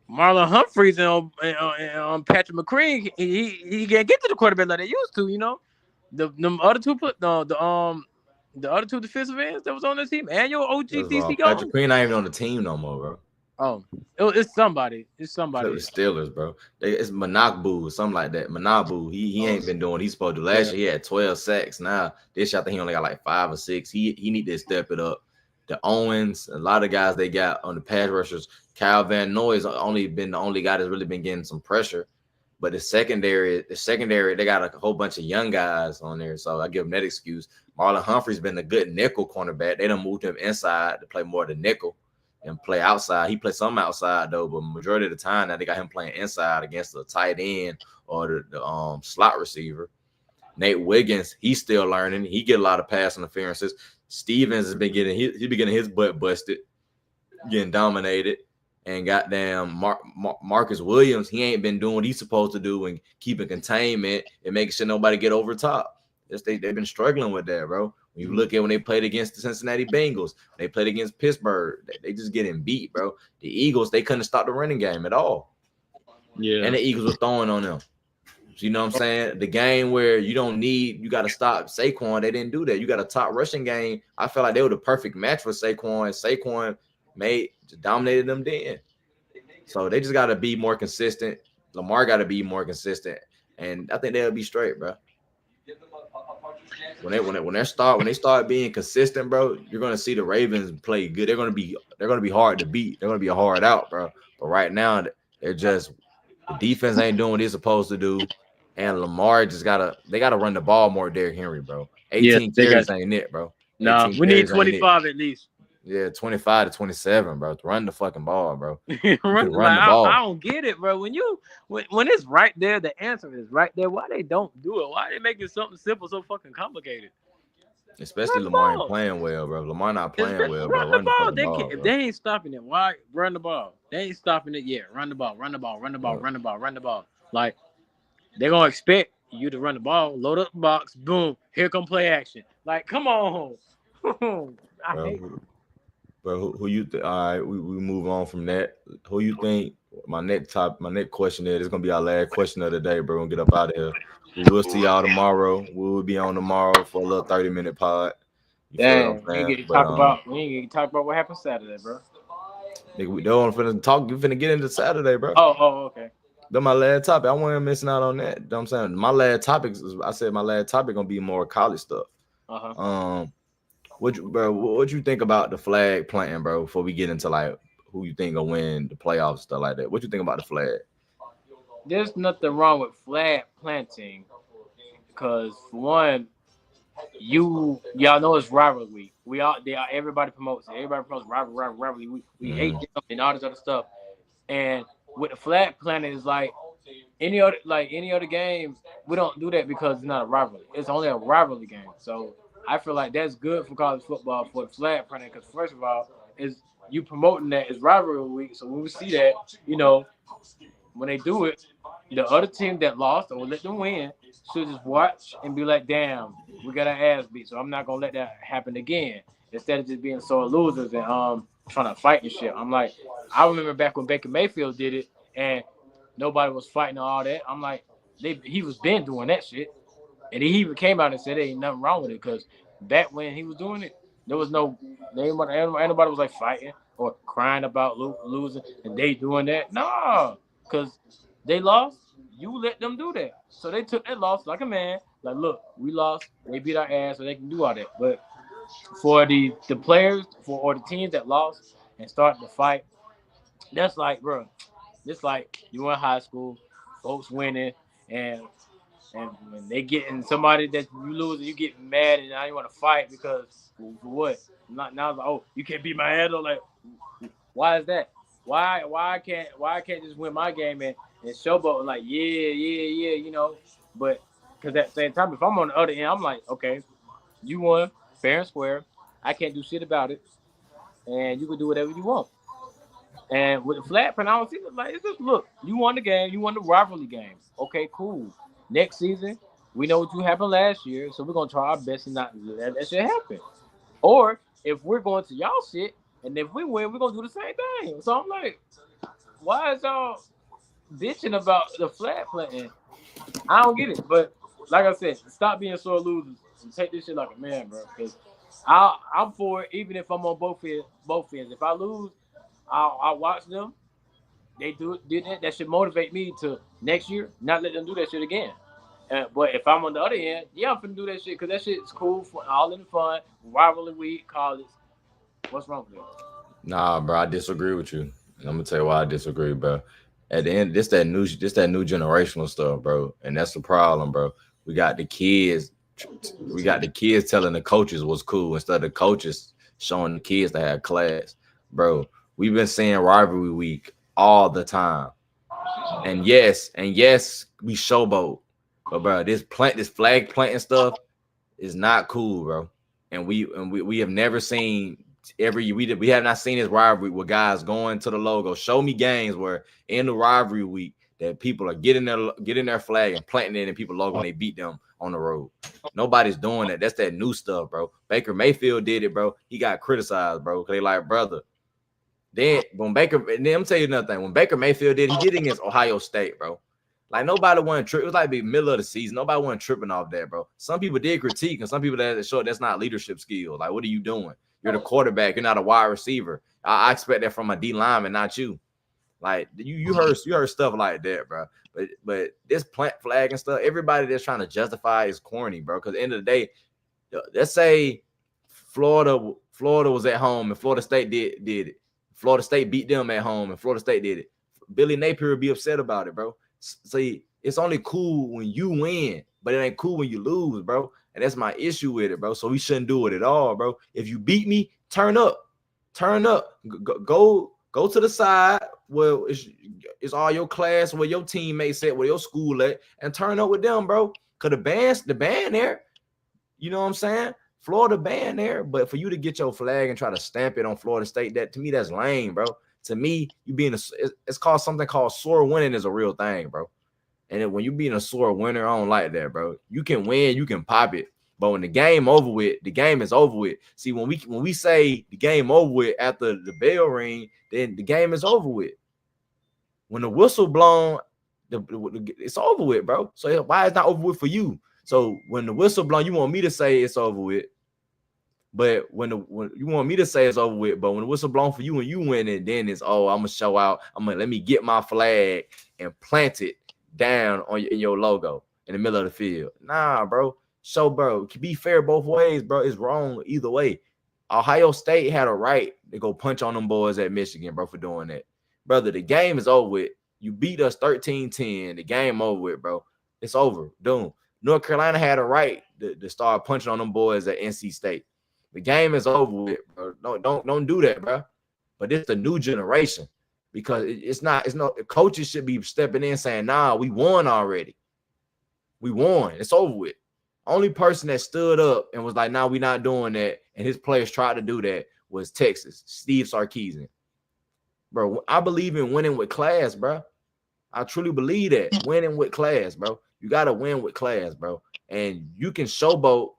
Marlon Humphreys and Patrick McCree, he can't get to the quarterback like they used to. The other two defensive ends that was on the team, and your OGDC guy. Patrick McCree not even on the team no more, bro. Oh, it's somebody. It's somebody. The Steelers, bro. It's Manakbu or something like that. Manabu. He ain't been doing what he's supposed to do. Last year he had 12 sacks. Now this year I think he only got like 5 or 6. He need to step it up. The Owens, a lot of guys they got on the pass rushers. Kyle Van Noy's only been the only guy that's really been getting some pressure. But the secondary, they got a whole bunch of young guys on there. So I give them that excuse. Marlon Humphrey's been a good nickel cornerback. They done moved him inside to play more of the nickel and play outside. He plays some outside though, but majority of the time now they got him playing inside against the tight end or the slot receiver. Nate Wiggins, he's still learning. He get a lot of pass interferences. Stevens has been getting his butt busted, getting dominated. And goddamn Marcus Williams, he ain't been doing what he's supposed to do and keeping containment and making sure nobody get over top. They've been struggling with that, bro. When you look at when they played against the Cincinnati Bengals, they played against Pittsburgh, they just getting beat, bro. The Eagles, they couldn't stop the running game at all. Yeah. And the Eagles were throwing on them. You know what I'm saying? The game where you got to stop Saquon, they didn't do that. You got a top rushing game. I felt like they were the perfect match for Saquon. Saquon dominated them then. So they just got to be more consistent. Lamar got to be more consistent. And I think they'll be straight, bro. When they start being consistent, bro, you're gonna see the Ravens play good. They're gonna be hard to beat. They're gonna be a hard out, bro. But right now, the defense ain't doing what they're supposed to do, and Lamar they gotta run the ball more. Derrick Henry, bro. 18 carries ain't it, bro. Nah, we need 25 at least. Yeah, 25 to 27, bro. Run the fucking ball, bro. run the ball. I don't get it, bro. When it's right there, the answer is right there. Why they don't do it? Why they making something simple so fucking complicated? Especially Lamar ain't playing well, bro. Lamar not playing well, bro. Run the ball. If they ain't stopping it, why run the ball? They ain't stopping it yet. Run the ball. Like, they're going to expect you to run the ball, load up the box, boom, here come play action. Like, come on. I hate it. Bro, who you think? All right, we move on from that. Who you think? My next question is gonna be our last question of the day, bro. We'll get up out of here. We will see y'all tomorrow. We will be on tomorrow for a little 30-minute pod. Damn, we ain't get to talk about what happened Saturday, bro. Nigga, we don't finna talk. You finna get into Saturday, bro. Oh, okay. Then my last topic, I wasn't missing out on that. You know what I'm saying? My last topic, I said my last topic gonna be more college stuff. What you think about the flag planting, bro? Before we get into like who you think will win the playoffs, stuff like that. What you think about the flag? There's nothing wrong with flag planting, because for one, y'all know it's rivalry week. Everybody promotes it. Everybody promotes rivalry. We hate them and all this other stuff. And with the flag planting, is like any other game, we don't do that because it's not a rivalry. It's only a rivalry game. So I feel like that's good for college football for the flag planting, because first of all, is you promoting that as rivalry week. So when we see that, when they do it, the other team that lost or let them win should just watch and be like, damn, we got our ass beat. So I'm not gonna let that happen again. Instead of just being sore losers and trying to fight and shit. I'm like, I remember back when Baker Mayfield did it and nobody was fighting all that. I'm like, he was been doing that shit. And he even came out and said there ain't nothing wrong with it, because back when he was doing it, there was nobody was like fighting or crying about losing and they doing that. No, because they lost. You let them do that. So they took that loss like a man. Like, look, we lost. They beat our ass, so they can do all that. But for the players or the teams that lost and started to fight, that's like, bro, it's like you in high school, folks winning, and when they get in somebody that you lose and you get mad and now you want to fight because for what? Now it's like, oh, you can't beat my ass. Like, why is that? Why I can't just win my game and showboat like yeah, but because at the same time, if I'm on the other end, I'm like, okay, you won fair and square. I can't do shit about it, and you can do whatever you want. And with the flat print, I don't see it like, it's just, look, you won the game, you won the rivalry game. Okay, cool. Next season, we know what you happened last year, so we're gonna try our best and not let that shit happen. Or if we're going to y'all shit, and if we win, we're gonna do the same thing. So I'm like, why is y'all bitching about the flag planting? I don't get it. But like I said, stop being sore losers and take this shit like a man, bro. Because I'm for it, even if I'm on both ends. If I lose, I'll watch them. They did that. That should motivate me to next year not let them do that shit again. But if I'm on the other end, yeah, I'm finna do that shit because that shit is cool for all in the fun. Rivalry week, college. What's wrong with that? Nah, bro, I disagree with you. And I'm gonna tell you why I disagree, bro. At the end, this that new generational stuff, bro, and that's the problem, bro. We got the kids telling the coaches what's cool instead of the coaches showing the kids to have class, bro. We've been seeing rivalry week all the time, and yes, we showboat, but bro, this flag planting stuff is not cool, bro. And we have never seen. We have not seen this rivalry where guys going to the logo. Show me games where in the rivalry week that people are getting their flag and planting it in people's logo when they beat them on the road. Nobody's doing that. That's that new stuff, bro. Baker Mayfield did it, bro. He got criticized, bro, because they like, brother. Then I'm tell you another thing. When Baker Mayfield he did it against Ohio State, bro. Like nobody wasn't tripping. It was like the middle of the season. Nobody wasn't tripping off that, bro. Some people did critique, and some people that showed that's not leadership skill. Like, what are you doing? You're the quarterback. You're not a wide receiver. I expect that from a D lineman, not you. Like you heard stuff like that, bro. But this plant flag and stuff, everybody that's trying to justify is corny, bro. Because at the end of the day, let's say Florida was at home and Florida State did it. Florida State beat them at home and Florida State did it. Billy Napier would be upset about it, bro. See, it's only cool when you win, but it ain't cool when you lose, bro. And that's my issue with it, bro. So we shouldn't do it at all, bro. If you beat me, turn up. Go to the side where it's all your class, where your teammates at, where your school at, and turn up with them, bro. Cause the band there, you know what I'm saying? Florida band there, but for you to get your flag and try to stamp it on Florida State, that to me that's lame, bro. To me, you being it's called something called sore winning is a real thing, bro. And when you being a sore winner, I don't like that, bro. You can win, you can pop it. But when the game over with, the game is over with. See, when we say the game over with after the bell ring, then the game is over with. When the whistle blown, it's over with, bro. So why is it not over with for you? So when the whistle blown, you want me to say it's over with. But when you want me to say it's over with, but when the whistle blown for you and you win it, then it's I'm gonna show out. Let me get my flag and plant it down in your logo in the middle of the field. Nah, bro. So, bro, to be fair both ways, bro, it's wrong either way. Ohio State had a right to go punch on them boys at Michigan, bro, for doing that. Brother, the game is over with. You beat us 13-10. The game over with, bro. It's over. Doom. North Carolina had a right to start punching on them boys at NC State. The game is over with, bro. Don't do that, bro. But it's the new generation because the coaches should be stepping in saying, nah, we won already. We won. It's over with. Only person that stood up and was like, nah, we not doing that, and his players tried to do that was Texas, Steve Sarkisian. Bro, I believe in winning with class, bro. I truly believe that. Winning with class, bro. You got to win with class, bro. And you can showboat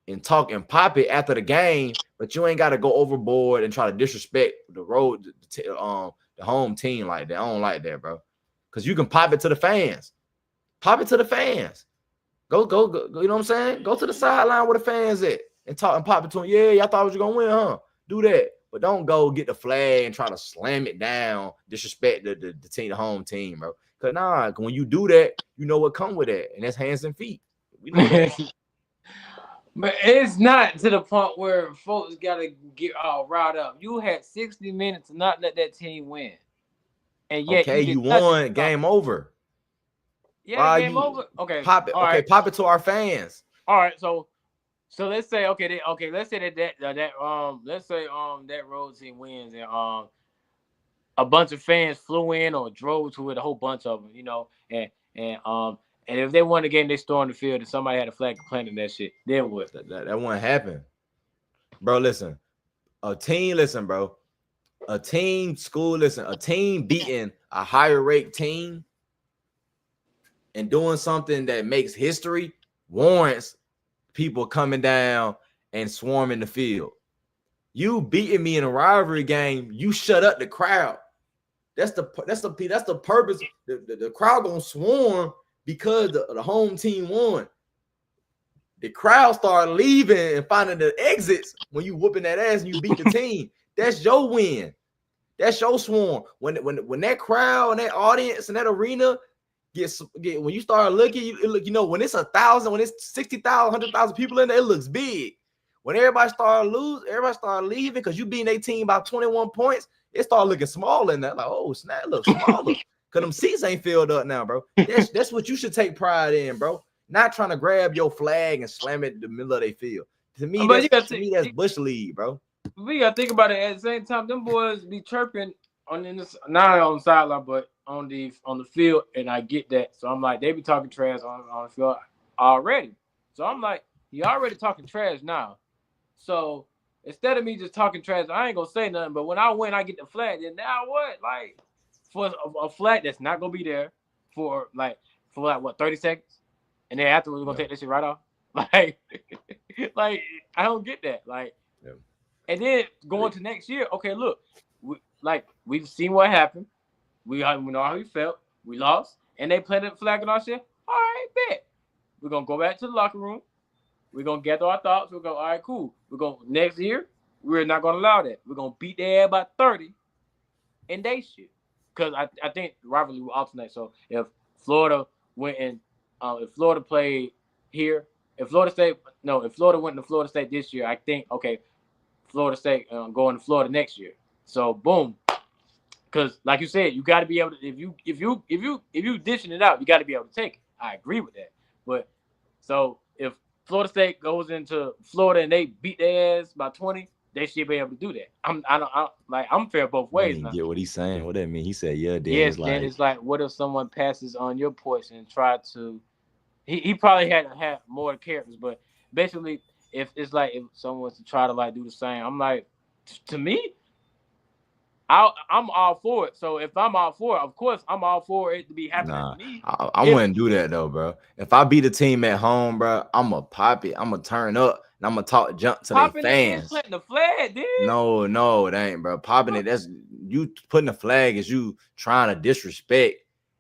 and talk and pop it after the game, but you ain't got to go overboard and try to disrespect the home team like that. I don't like that, bro. Because you can pop it to the fans. Pop it to the fans. Go, you know what I'm saying? Go to the sideline where the fans at and talk and pop it to them. Yeah, y'all thought we was going to win, huh? Do that. But don't go get the flag and try to slam it down, disrespect the team, the home team, bro. Because, nah, when you do that, you know what come with that, and that's hands and feet. We know that. But it's not to the point where folks got to get all riled up. You had 60 minutes to not let that team win. And yet you won. Game over. Yeah, game over. Okay. Pop it. Okay, pop it to our fans. All right, so let's say let's say that road team wins and a bunch of fans flew in or drove to it, a whole bunch of them, you know, and if they won the game, they stormed the field and somebody had a flag planting that shit. Then what? That won't happen, bro. Listen, a team beating a higher rate team and doing something that makes history warrants people coming down and swarming the field. You beating me in a rivalry game, you shut up the crowd. That's the purpose. The crowd gonna swarm because the home team won. The crowd start leaving and finding the exits when you whooping that ass and you beat the team. That's your win. That's your swarm. When that crowd and that audience and that arena when you start looking, you know, when it's 1,000, when it's 60,000, 100,000 people in there, it looks big. When everybody start leaving because you beating their team by 21 points, it start looking small in there. Like, oh, snap, it looks smaller. Because them seats ain't filled up now, bro. That's what you should take pride in, bro. Not trying to grab your flag and slam it in the middle of their field. To me, that's Bush League, bro. We got to think about it at the same time. Them boys be chirping not on the sideline, but on the field, and I get that. So I'm like, they be talking trash on the field already. So I'm like, you already talking trash now. So instead of me just talking trash, I ain't gonna say nothing. But when I win, I get the flag. Then now what? Like for a flag that's not gonna be there for 30 seconds, and then afterwards we're gonna take this shit right off. Like I don't get that. Like, yeah. And then going to next year, okay, look, we've seen what happened. We know how we felt. We lost, and they planted the flag on our shit. All right, bet. We're gonna go back to the locker room. We're gonna gather our thoughts. We'll go, all right, cool. We're going next year. We're not gonna allow that. We're gonna beat their ass by 30, and they shit. Because I think the rivalry will alternate. So if Florida went and if Florida played here, if Florida went to Florida State this year, I think Florida State going to Florida next year. So boom. Because, like you said, you got to be able to. If you dishing it out, you got to be able to take it. I agree with that. But so if Florida State goes into Florida and they beat their ass by 20, they should be able to do that. I'm fair both ways. I get what he's saying. What that mean? He said, yeah, Dan. Yes, then it's like, what if someone passes on your portion and try to? He probably had more characters, but basically, if someone was to try to do the same, I'm like, to me. I'm all for it. So if I'm all for it, of course, I'm all for it to be happening to me. I wouldn't do that, though, bro. If I beat a team at home, bro, I'm going to pop it. I'm going to turn up, and I'm going to jump to their fans. Planting the flag, dude. No, it ain't, bro. Popping it, that's you putting the flag is you trying to disrespect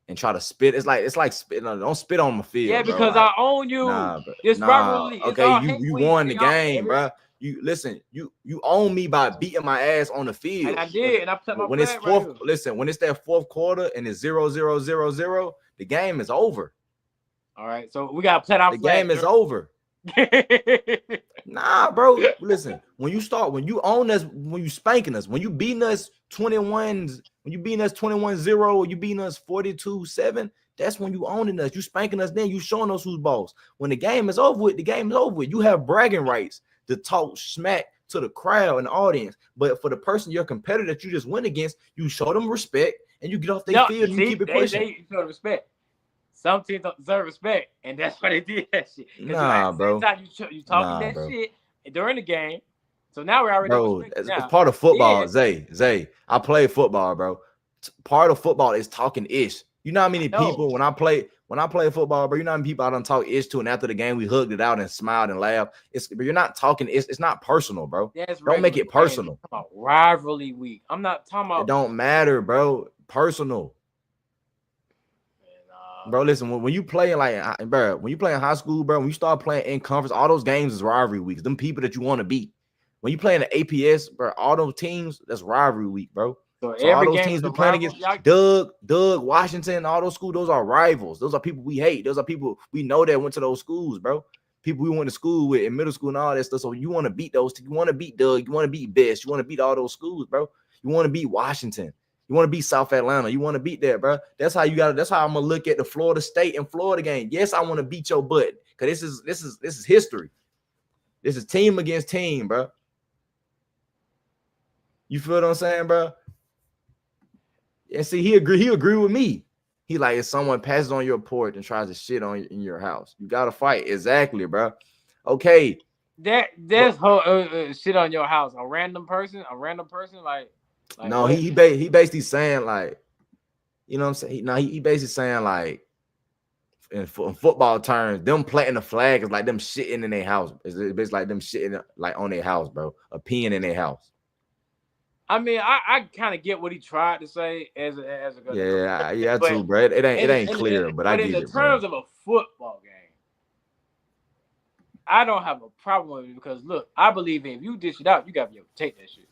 and try to spit. It's like spit. Don't spit on my field. Yeah, because I own you. Rivalry. Okay, you won the game, bro. You listen. You own me by beating my ass on the field. And I did, and I played my when it's flag fourth. right here. Listen, when it's that fourth quarter and it's 0-0-0-0, the game is over. All right, so we gotta play our The flag. game is over. Nah, bro. Listen, when you own us, when you spanking us, when you beating us 21, when you beating us 21-0, you beating us 42-7, that's when you owning us. You spanking us, then you showing us who's boss. When the game is over with, the game is over with. You have bragging rights to talk smack to the crowd and the audience. But for the person, your competitor that you just went against, you show them respect and you get off their field and you keep it pushing. They show respect. Some teams don't deserve respect, and that's why they did that shit. Nah, bro. You talking that shit during the game. So now we're already. Bro, it's part of football. Zay, I play football, bro. Part of football is talking ish. You know how many people when I play football, bro, you know how many people I don't talk ish to, and after the game we hugged it out and smiled and laughed. But you're not talking ish. It's not personal, bro. Don't make it personal. About rivalry week. I'm not talking about. It don't matter, bro. Personal. Bro, listen, when you play when you play in high school, bro, when you start playing in conference, all those games is rivalry weeks. Them people that you want to beat. When you play in the APS, bro, all those teams, that's rivalry week, bro. So all those teams we playing against Doug, Washington, all those schools, those are rivals. Those are people we hate. Those are people we know that went to those schools, bro. People we went to school with in middle school and all that stuff. So you want to beat those. You want to beat Doug. You want to beat Best. You want to beat all those schools, bro. You want to beat Washington. You want to beat South Atlanta. You want to beat that, bro. That's how you got. That's how I'm gonna look at the Florida State and Florida game. Yes, I want to beat your butt because this is history. This is team against team, bro. You feel what I'm saying, bro? And see, he agree with me. He like, if someone passes on your porch and tries to shit on you in your house, you gotta fight. Exactly, bro. Okay. There's shit on your house. A random person, like no, he basically saying like, you know what I'm saying? No, he basically saying like, in football terms, them planting the flag is like them shitting in their house. It's basically like them shitting like on their house, bro. A peeing in their house. I mean, I kind of get what he tried to say as a yeah, too, bro. It ain't clear, but I get it. In terms of a football game, I don't have a problem with it because look, I believe if you dish it out, you gotta be able to take that shit.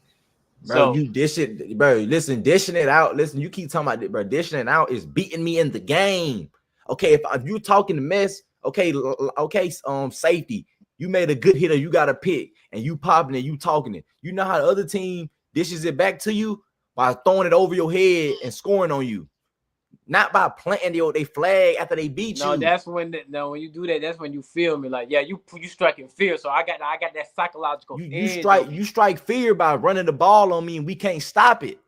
Bro, so, you dish it, bro. Listen, dishing it out. Listen, you keep talking about it, bro. Dishing it out is beating me in the game. Okay, if you're talking the mess, okay, safety. You made a good hitter, you got a pick, and you popping it, you talking it. You know how the other team dishes it back to you by throwing it over your head and scoring on you, not by planting they flag after they beat you. No, that's when when you do that, that's when you feel me. Like, yeah, you striking fear. So I got that psychological. You strike fear by running the ball on me, and we can't stop it.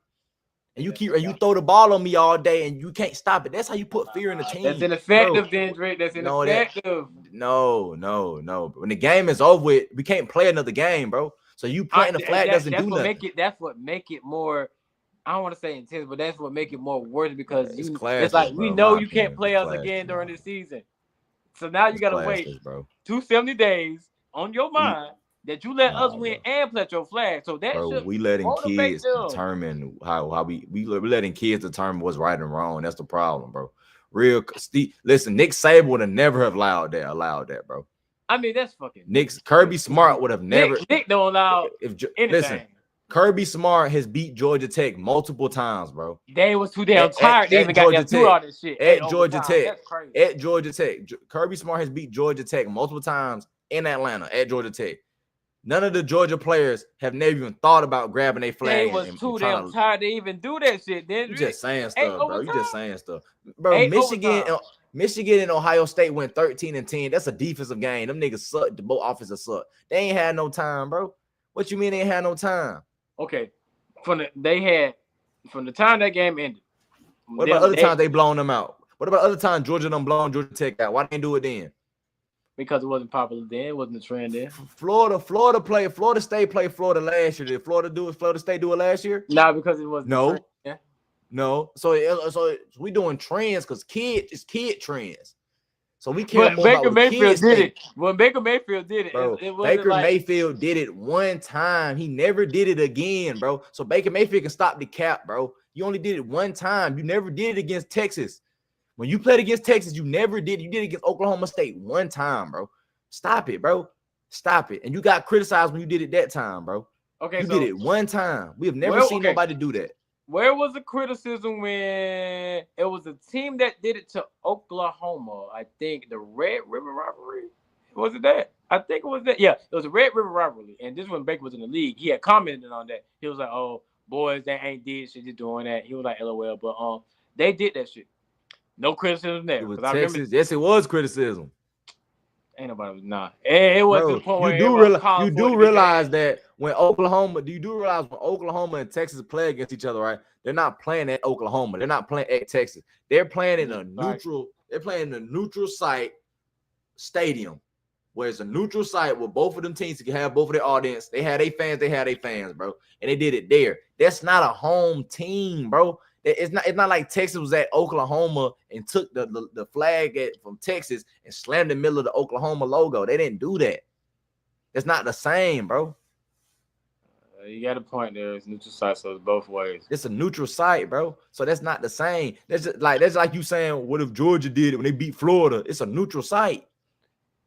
And you throw the ball on me all day, and you can't stop it. That's how you put fear in the team. That's ineffective, then, Drake. That's ineffective. No. When the game is over with, we can't play another game, bro. So you planting the flag doesn't do nothing. That's what make it more. I don't want to say intense, but that's what make it more worse because it's like we know you can't play us again during the season. So now you gotta wait 270 days on your mind that you let us win and plant your flag. So that we letting kids determine how we letting kids determine what's right and wrong. That's the problem, bro. Listen, Nick Saban would have never have allowed that, bro. I mean, that's fucking Kirby Smart would have never. Nick don't allow anything. Listen, Kirby Smart has beat Georgia Tech multiple times, bro. They was too damn tired. They even got to do all this shit at Georgia Tech. At Georgia Tech, Kirby Smart has beat Georgia Tech multiple times in Atlanta at Georgia Tech. None of the Georgia players have never even thought about grabbing their flag. They was too damn tired to even do that shit. You just saying stuff, bro. You just saying stuff, bro. Michigan and Ohio State went 13-10. That's a defensive game. Them niggas suck. The both offenses suck. They ain't had no time, bro. What you mean they ain't had no time? Okay, from the time that game ended. What about other times they blown them out? What about other times Georgia done blown Georgia Tech out? Why didn't do it then? Because it wasn't popular then. It wasn't a trend then. Florida State played Florida last year. Did Florida State do it last year? No, because it wasn't. No. Yeah. No. So we doing trends because it's kid trends. So we care more Baker about Mayfield did it. When Baker Mayfield did it, bro, it Baker Mayfield did it one time. He never did it again, bro. So Baker Mayfield can stop the cap, bro. You only did it one time. You never did it against Texas. When you played against Texas, you never did. You did it against Oklahoma State one time, bro. Stop it, bro. Stop it. And you got criticized when you did it that time, bro. Okay, you so did it one time. We have never seen nobody do that. Where was the criticism when it was a team that did it to Oklahoma? I think the Red River rivalry. Was it that? I think it was that. Yeah, it was a Red River rivalry. And this when Baker was in the league. He had commented on that. He was like, "Oh, boys, they ain't did shit. Just doing that." He was like, "LOL," but they did that shit. No criticism there. It was Texas. Yes, it was criticism. Ain't nobody It was to the point where you do realize that when Oklahoma and Texas play against each other, right? They're not playing at Oklahoma. They're not playing at Texas. They're playing in a neutral. They're playing in a neutral site stadium, where it's a neutral site where both of them teams can have both of their audience. They had their fans, bro, and they did it there. That's not a home team, bro. It's not like Texas was at Oklahoma and took the flag from Texas and slammed in the middle of the Oklahoma logo. They didn't do that. It's not the same, bro. You got a point there. It's neutral site, so it's both ways. It's a neutral site, bro. So that's not the same. That's like you saying, what if Georgia did it when they beat Florida? It's a neutral site,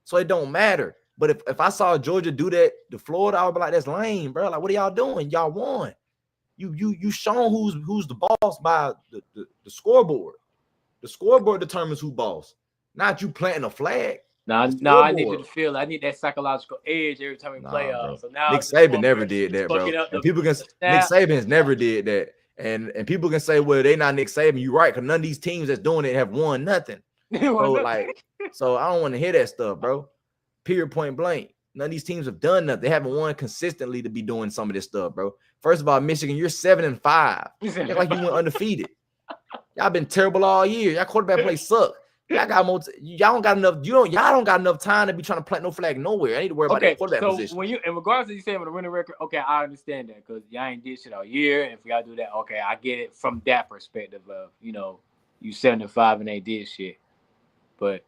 so it don't matter. But if I saw Georgia do that to Florida, I would be like, that's lame, bro. Like, what are y'all doing? Y'all won. You shown who's the boss by the scoreboard. The scoreboard determines who boss, not you planting a flag. No, I need you to feel. I need that psychological edge every time we play. So now Nick Saban never did that, bro. And people can Nick Saban's never did that, and people can say, well, they not Nick Saban. You're right, because none of these teams that's doing it have won nothing. So I don't want to hear that stuff, bro. Period, point blank. None of these teams have done nothing. They haven't won consistently to be doing some of this stuff, bro. First of all, Michigan, you're 7-5. It's like you went undefeated. Y'all been terrible all year. Y'all quarterback play suck. Y'all don't got enough. Y'all don't got enough time to be trying to plant no flag nowhere. I need to worry about that quarterback position. When in regards to you saying with a winning record, okay, I understand that because y'all ain't did shit all year. And if y'all do that, okay, I get it from that perspective of you 7-5 and they did shit. But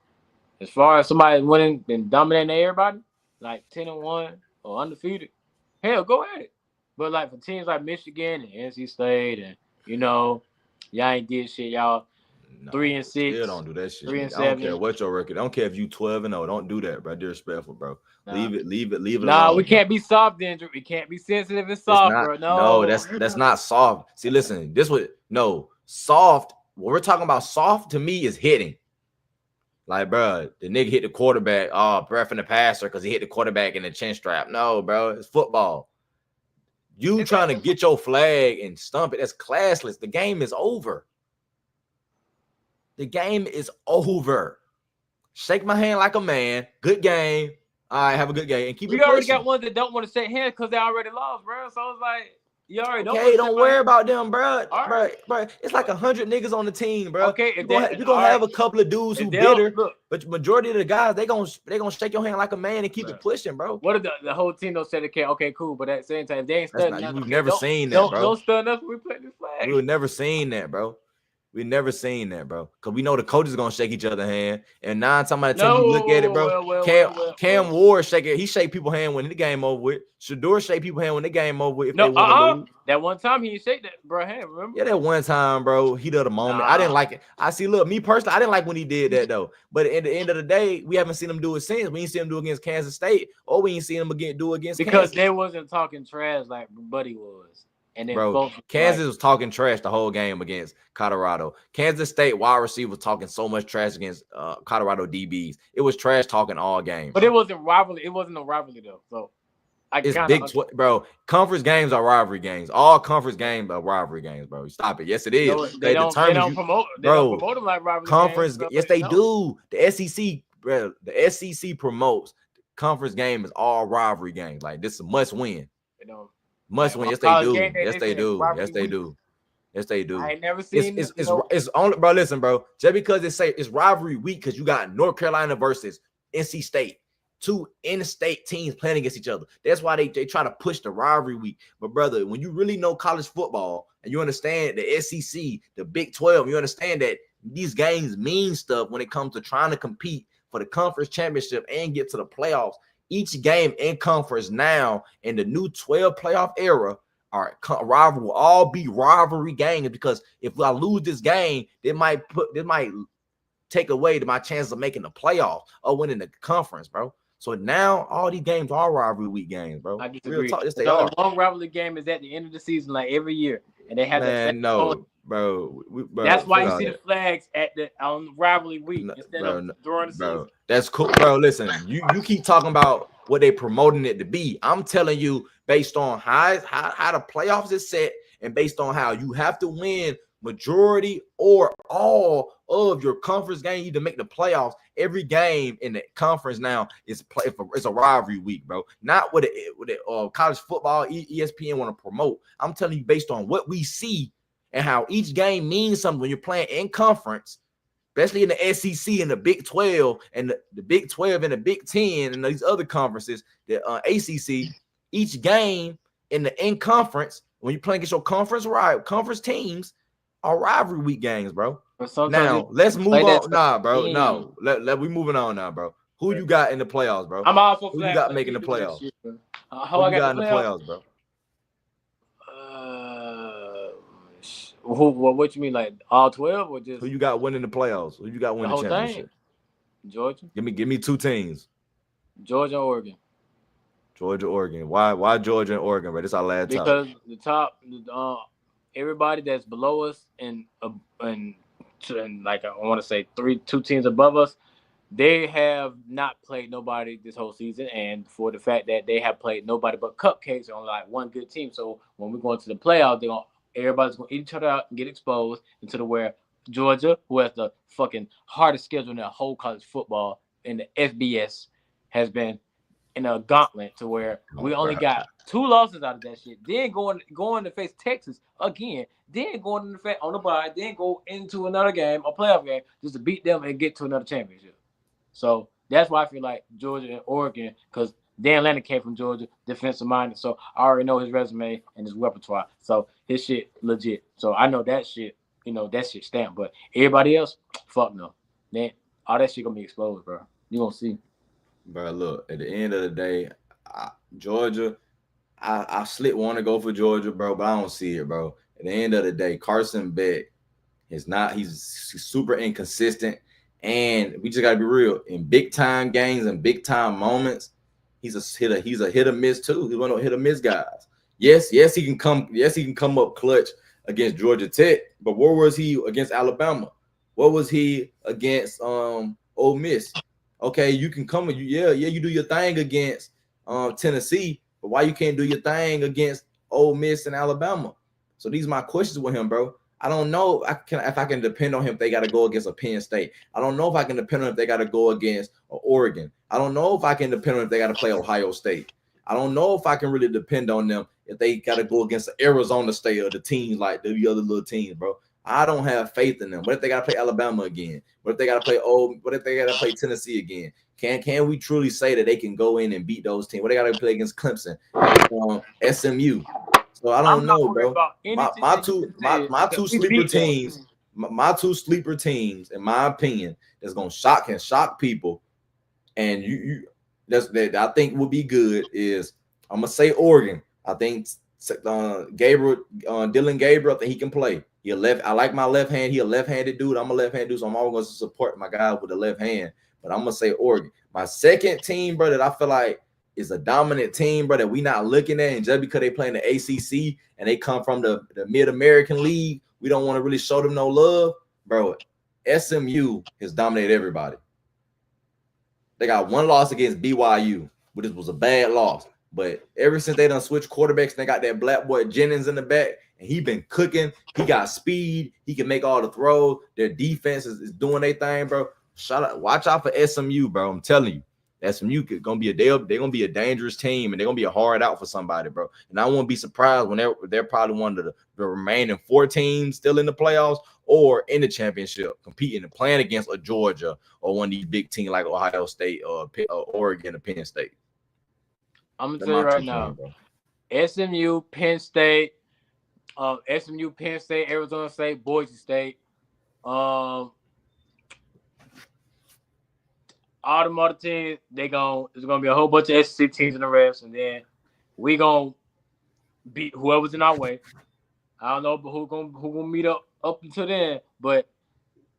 as far as somebody winning and dominating everybody, like 10-1 or undefeated, hell, go at it. But like for teams like Michigan and NC State and y'all ain't did shit, y'all 3-6. Still don't do that shit. 3-7. I don't care what your record. I don't care if you 12-0. Don't do that, bro. Disrespectful, bro. Leave it Nah, alone. we can't be soft, Andrew. We can't be sensitive and soft, bro. No, that's not soft. See, listen, soft. What we're talking about soft to me is hitting. Like, bro, the nigga hit the quarterback, breath in the passer because he hit the quarterback in the chin strap. No, bro, it's football. You trying to get your flag and stump it, that's classless. The game is over. The game is over. Shake my hand like a man. Good game. All right, have a good game. And keep it pushing. We already got ones that don't want to shake hands because they already lost, bro. So it's like, you already know. Okay, don't worry about them, bro. Bro, it's like 100 niggas on the team, bro. Okay, you're gonna have a couple of dudes who bitter, but majority of the guys they gonna shake your hand like a man and keep it pushing, bro. What if the whole team don't say okay, cool, but at the same time, if they ain't studying, we've never seen that, bro. Don't study us when we play this flag. We've never seen that, bro. We never seen that, bro. Because we know the coaches gonna shake each other's hand. And 9 times out of 10, you look at it, bro. Cam Ward shake it. He shake people's hand when the game over with. Shador shake people's hand when the game over with. That one time he didn't shake that bro hand, remember? Yeah, that one time, bro. Heat of the moment. I didn't like it. Look, me personally, I didn't like when he did that though. But at the end of the day, we haven't seen him do it since. We ain't seen him do it against Kansas State, or we ain't seen him do it against because they wasn't talking trash like Buddy was. And then bro, Kansas was talking trash the whole game against Colorado. Kansas State wide receiver was talking so much trash against Colorado DBs. It was trash talking all game. But it wasn't rivalry. It wasn't a rivalry though. So it's big, bro. Conference games are rivalry games. All conference games are rivalry games, bro. Stop it. Yes, it is. No, they don't promote them like rivalry conference games. Yes, they do. The SEC, bro. The SEC promotes conference game is all rivalry games. Like this is a must win. They don't. Must win. Yes, they do. Yes, they do. Yes, they do. Yes, they do. I ain't never seen it's only, bro. Listen, bro. Just because it's rivalry week, because you got North Carolina versus NC State, 2 in-state teams playing against each other. That's why they try to push the rivalry week. But brother, when you really know college football and you understand the SEC, the Big 12, you understand that these games mean stuff when it comes to trying to compete for the conference championship and get to the playoffs. Each game in conference now in the new 12 playoff era will all be rivalry games, because if I lose this game, it might take away my chances of making the playoffs or winning the conference, bro. So now all these games are rivalry week games, bro. I Real disagree. talk, yes, they So are. the one rivalry game is at the end of the season, like every year, and they have that Man, same no, bro. That's why you fuck see all the flags at the on rivalry week that. instead Bro, of during the season. that's cool, bro. Listen, you keep talking about what they promoting it to be. I'm telling you, based on how the playoffs is set, and based on how you have to win majority or all of your conference game to make the playoffs. Every game in the conference now is it's a rivalry week, bro. Not what college football ESPN want to promote. I'm telling you, based on what we see and how each game means something when you're playing in conference, especially in the SEC and the Big 12 and the Big 12 and the Big 10 and these other conferences, the ACC, each game in conference, when you're playing against your conference teams, are rivalry week games, bro. Now, let's move on. Nah, bro. No. We moving on now, bro. Who you got in the playoffs, bro? I'm all for who you got making the playoffs? How I got in the playoffs, bro? What you mean, like all 12 or just who you got winning the playoffs? Who you got winning the championship? Thing. Georgia. Give me two teams. Georgia, Oregon. Georgia, Oregon. Why Georgia and Oregon, bro? This is our last because the top, everybody that's below us and like I want to say two teams above us, they have not played nobody this whole season, and for the fact that they have played nobody but cupcakes on like one good team. So when we go into the playoffs, everybody's gonna eat each other out and get exposed into the where Georgia, who has the fucking hardest schedule in the whole college football in the FBS, has been in a gauntlet to where we only got 2 losses out of that shit. Then going to face Texas again. Then going to face on the bye. Then go into another game, a playoff game, just to beat them and get to another championship. So that's why I feel like Georgia and Oregon, because Dan Lanning came from Georgia, defensive minded. So I already know his resume and his repertoire. So his shit legit. So I know that shit, that shit stamped. But everybody else, fuck no. Then all that shit gonna be exposed, bro. You gonna see. Bro, look, at the end of the day, Georgia, I want to go for Georgia, bro, but I don't see it, bro. At the end of the day, Carson Beck he's super inconsistent, and we just gotta be real. In big time games and big time moments, he's a hit or miss too. He's one of those hit or miss guys. Yes, he can come up clutch against Georgia Tech, but where was he against Alabama? What was he against Ole Miss? Okay, you can come you do your thing against Tennessee, but why you can't do your thing against Ole Miss and Alabama? So these are my questions with him, bro. I don't know if I can depend on him if they got to go against a Penn State. I don't know if I can depend on if they got to go against Oregon. I don't know if I can depend on if they got to play Ohio State. I don't know if I can really depend on them if they got to go against Arizona State or the teams like the other little teams, bro. I don't have faith in them. What if they got to play Alabama again? What if they got to play What if they got to play Tennessee again? Can we truly say that they can go in and beat those teams? What they got to play against Clemson, SMU? So I don't know, bro. My two sleeper teams, in my opinion, that's gonna shock people, and I think would be good is I'm gonna say Oregon. I think Dylan Gabriel, I think he can play. I like my left hand. He a left-handed dude. I'm a left-handed dude, so I'm always going to support my guy with the left hand. But I'm gonna say Oregon. My second team, bro, that I feel like is a dominant team, bro, that we not looking at, and just because they play in the ACC and they come from the Mid-American League, we don't want to really show them no love, bro. SMU has dominated everybody. They got one loss against BYU, but this was a bad loss. But ever since they done switched quarterbacks, they got that black boy Jennings in the back, and he been cooking. He got speed. He can make all the throws. Their defense is doing their thing, bro. Watch out for SMU, bro. I'm telling you. SMU they're gonna be a dangerous team, and they're gonna be a hard out for somebody, bro. And I won't be surprised when they're probably one of the remaining 4 teams still in the playoffs or in the championship, competing and playing against a Georgia or one of these big teams like Ohio State or Oregon or Penn State. I'm gonna tell you right now, SMU, Penn State, Arizona State, Boise State, all the other teams, there's gonna be a whole bunch of SEC teams in the rest, and then we gonna beat whoever's in our way. I don't know who gonna meet up until then, but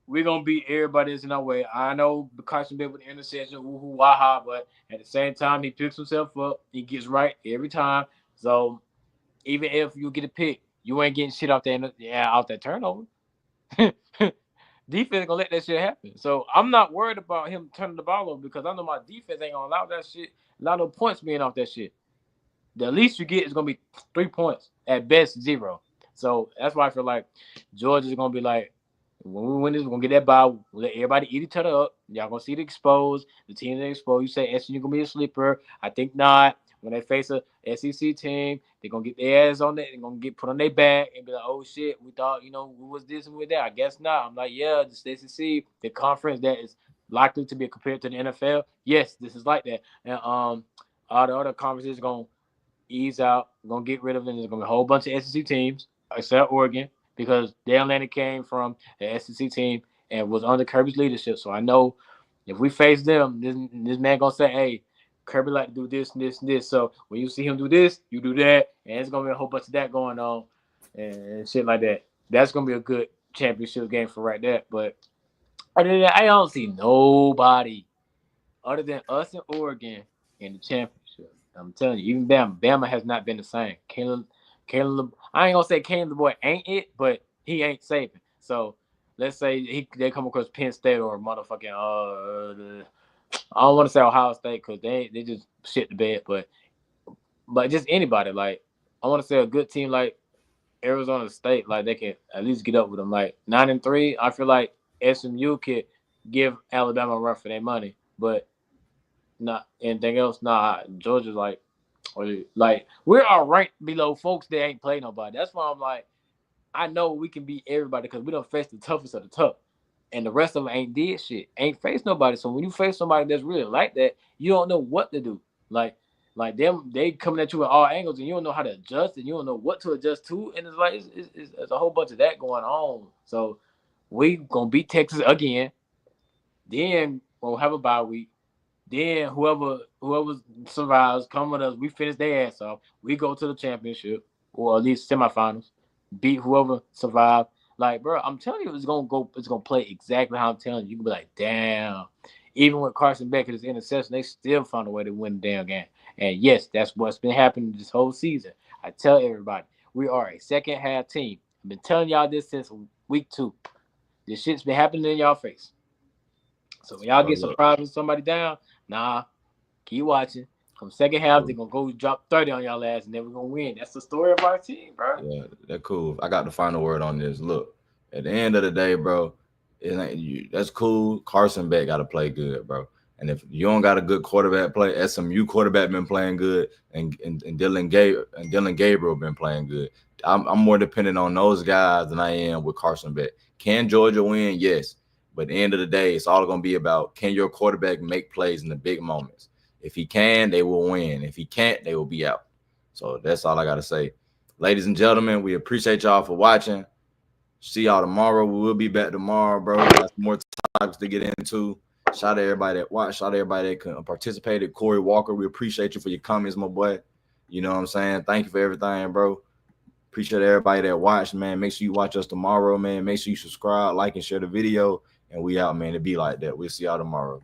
we're gonna beat everybody that's in our way. I know Carson Bell with the interception, woohoo, waha, but at the same time, he picks himself up. He gets right every time. So even if you get a pick, you ain't getting shit off that turnover. Defense gonna let that shit happen. So I'm not worried about him turning the ball over because I know my defense ain't gonna allow that shit, allow no points being off that shit. The least you get is gonna be 3 points, at best 0. So that's why I feel like Georgia's gonna be like, when we win this, we're gonna get that bye. We'll let everybody eat each other up. Y'all gonna see it exposed. The team that exposed. You say SMU gonna be a sleeper. I think not. When they face a SEC team, they're gonna get their ass on it. They're gonna get put on their back and be like, "Oh shit, we thought we was this and we that." I guess not. I'm like, yeah, the SEC, the conference that is likely to be compared to the NFL. Yes, this is like that. And all the other conferences gonna ease out, gonna get rid of it. There's gonna be a whole bunch of SEC teams, except Oregon, because their Atlanta came from the SEC team and was under Kirby's leadership. So I know if we face them, this man gonna say, "Hey, Kirby like to do this and this and this." So when you see him do this, you do that, and it's gonna be a whole bunch of that going on and shit like that. That's gonna be a good championship game for right there. But other than that, I don't see nobody other than us and Oregon in the championship. I'm telling you, even Bama has not been the same. Caleb, I ain't gonna say Caleb the boy ain't it, but he ain't saving. So let's say they come across Penn State or motherfucking I don't want to say Ohio State because they just shit the bed, but just anybody like I want to say a good team like Arizona State, like they can at least get up with them. Like 9-3, I feel like SMU could give Alabama a run for their money, but not anything else. Nah, Georgia's like we're all ranked below folks that ain't play nobody. That's why I'm like, I know we can beat everybody because we don't face the toughest of the tough, and the rest of them ain't did shit, ain't faced nobody. So when you face somebody that's really like that, you don't know what to do. Like them, they coming at you at all angles, and you don't know how to adjust, and you don't know what to adjust to, and it's like it's a whole bunch of that going on. So we gonna beat Texas again, then we'll have a bye week. Then whoever survives, come with us. We finish their ass off. We go to the championship or at least semifinals. Beat whoever survived. Like, bro, I'm telling you, it's gonna go. It's gonna play exactly how I'm telling you. You can be like, damn. Even with Carson Beck and his interception, they still found a way to win the damn game. And yes, that's what's been happening this whole season. I tell everybody, we are a second half team. I've been telling y'all this since week 2. This shit's been happening in y'all face. So when y'all get surprised with somebody down, nah, keep watching. Come second half, they're gonna go drop 30 on y'all ass, and then we're gonna win. That's the story of our team, bro. Yeah, that's cool. I got the final word on this. Look, at the end of the day, bro, it ain't you. That's cool. Carson Beck got to play good, bro. And if you don't got a good quarterback play, SMU quarterback been playing good, and Dylan Gabriel been playing good. I'm more dependent on those guys than I am with Carson Beck. Can Georgia win? Yes. But at the end of the day, it's all going to be about, can your quarterback make plays in the big moments? If he can, they will win. If he can't, they will be out. So that's all I got to say. Ladies and gentlemen, we appreciate y'all for watching. See y'all tomorrow. We will be back tomorrow, bro. Got some more topics to get into. Shout out to everybody that watched. Shout out to everybody that participated. Corey Walker, we appreciate you for your comments, my boy. You know what I'm saying? Thank you for everything, bro. Appreciate everybody that watched, man. Make sure you watch us tomorrow, man. Make sure you subscribe, like, and share the video. And we out, man. It be like that. We'll see y'all tomorrow.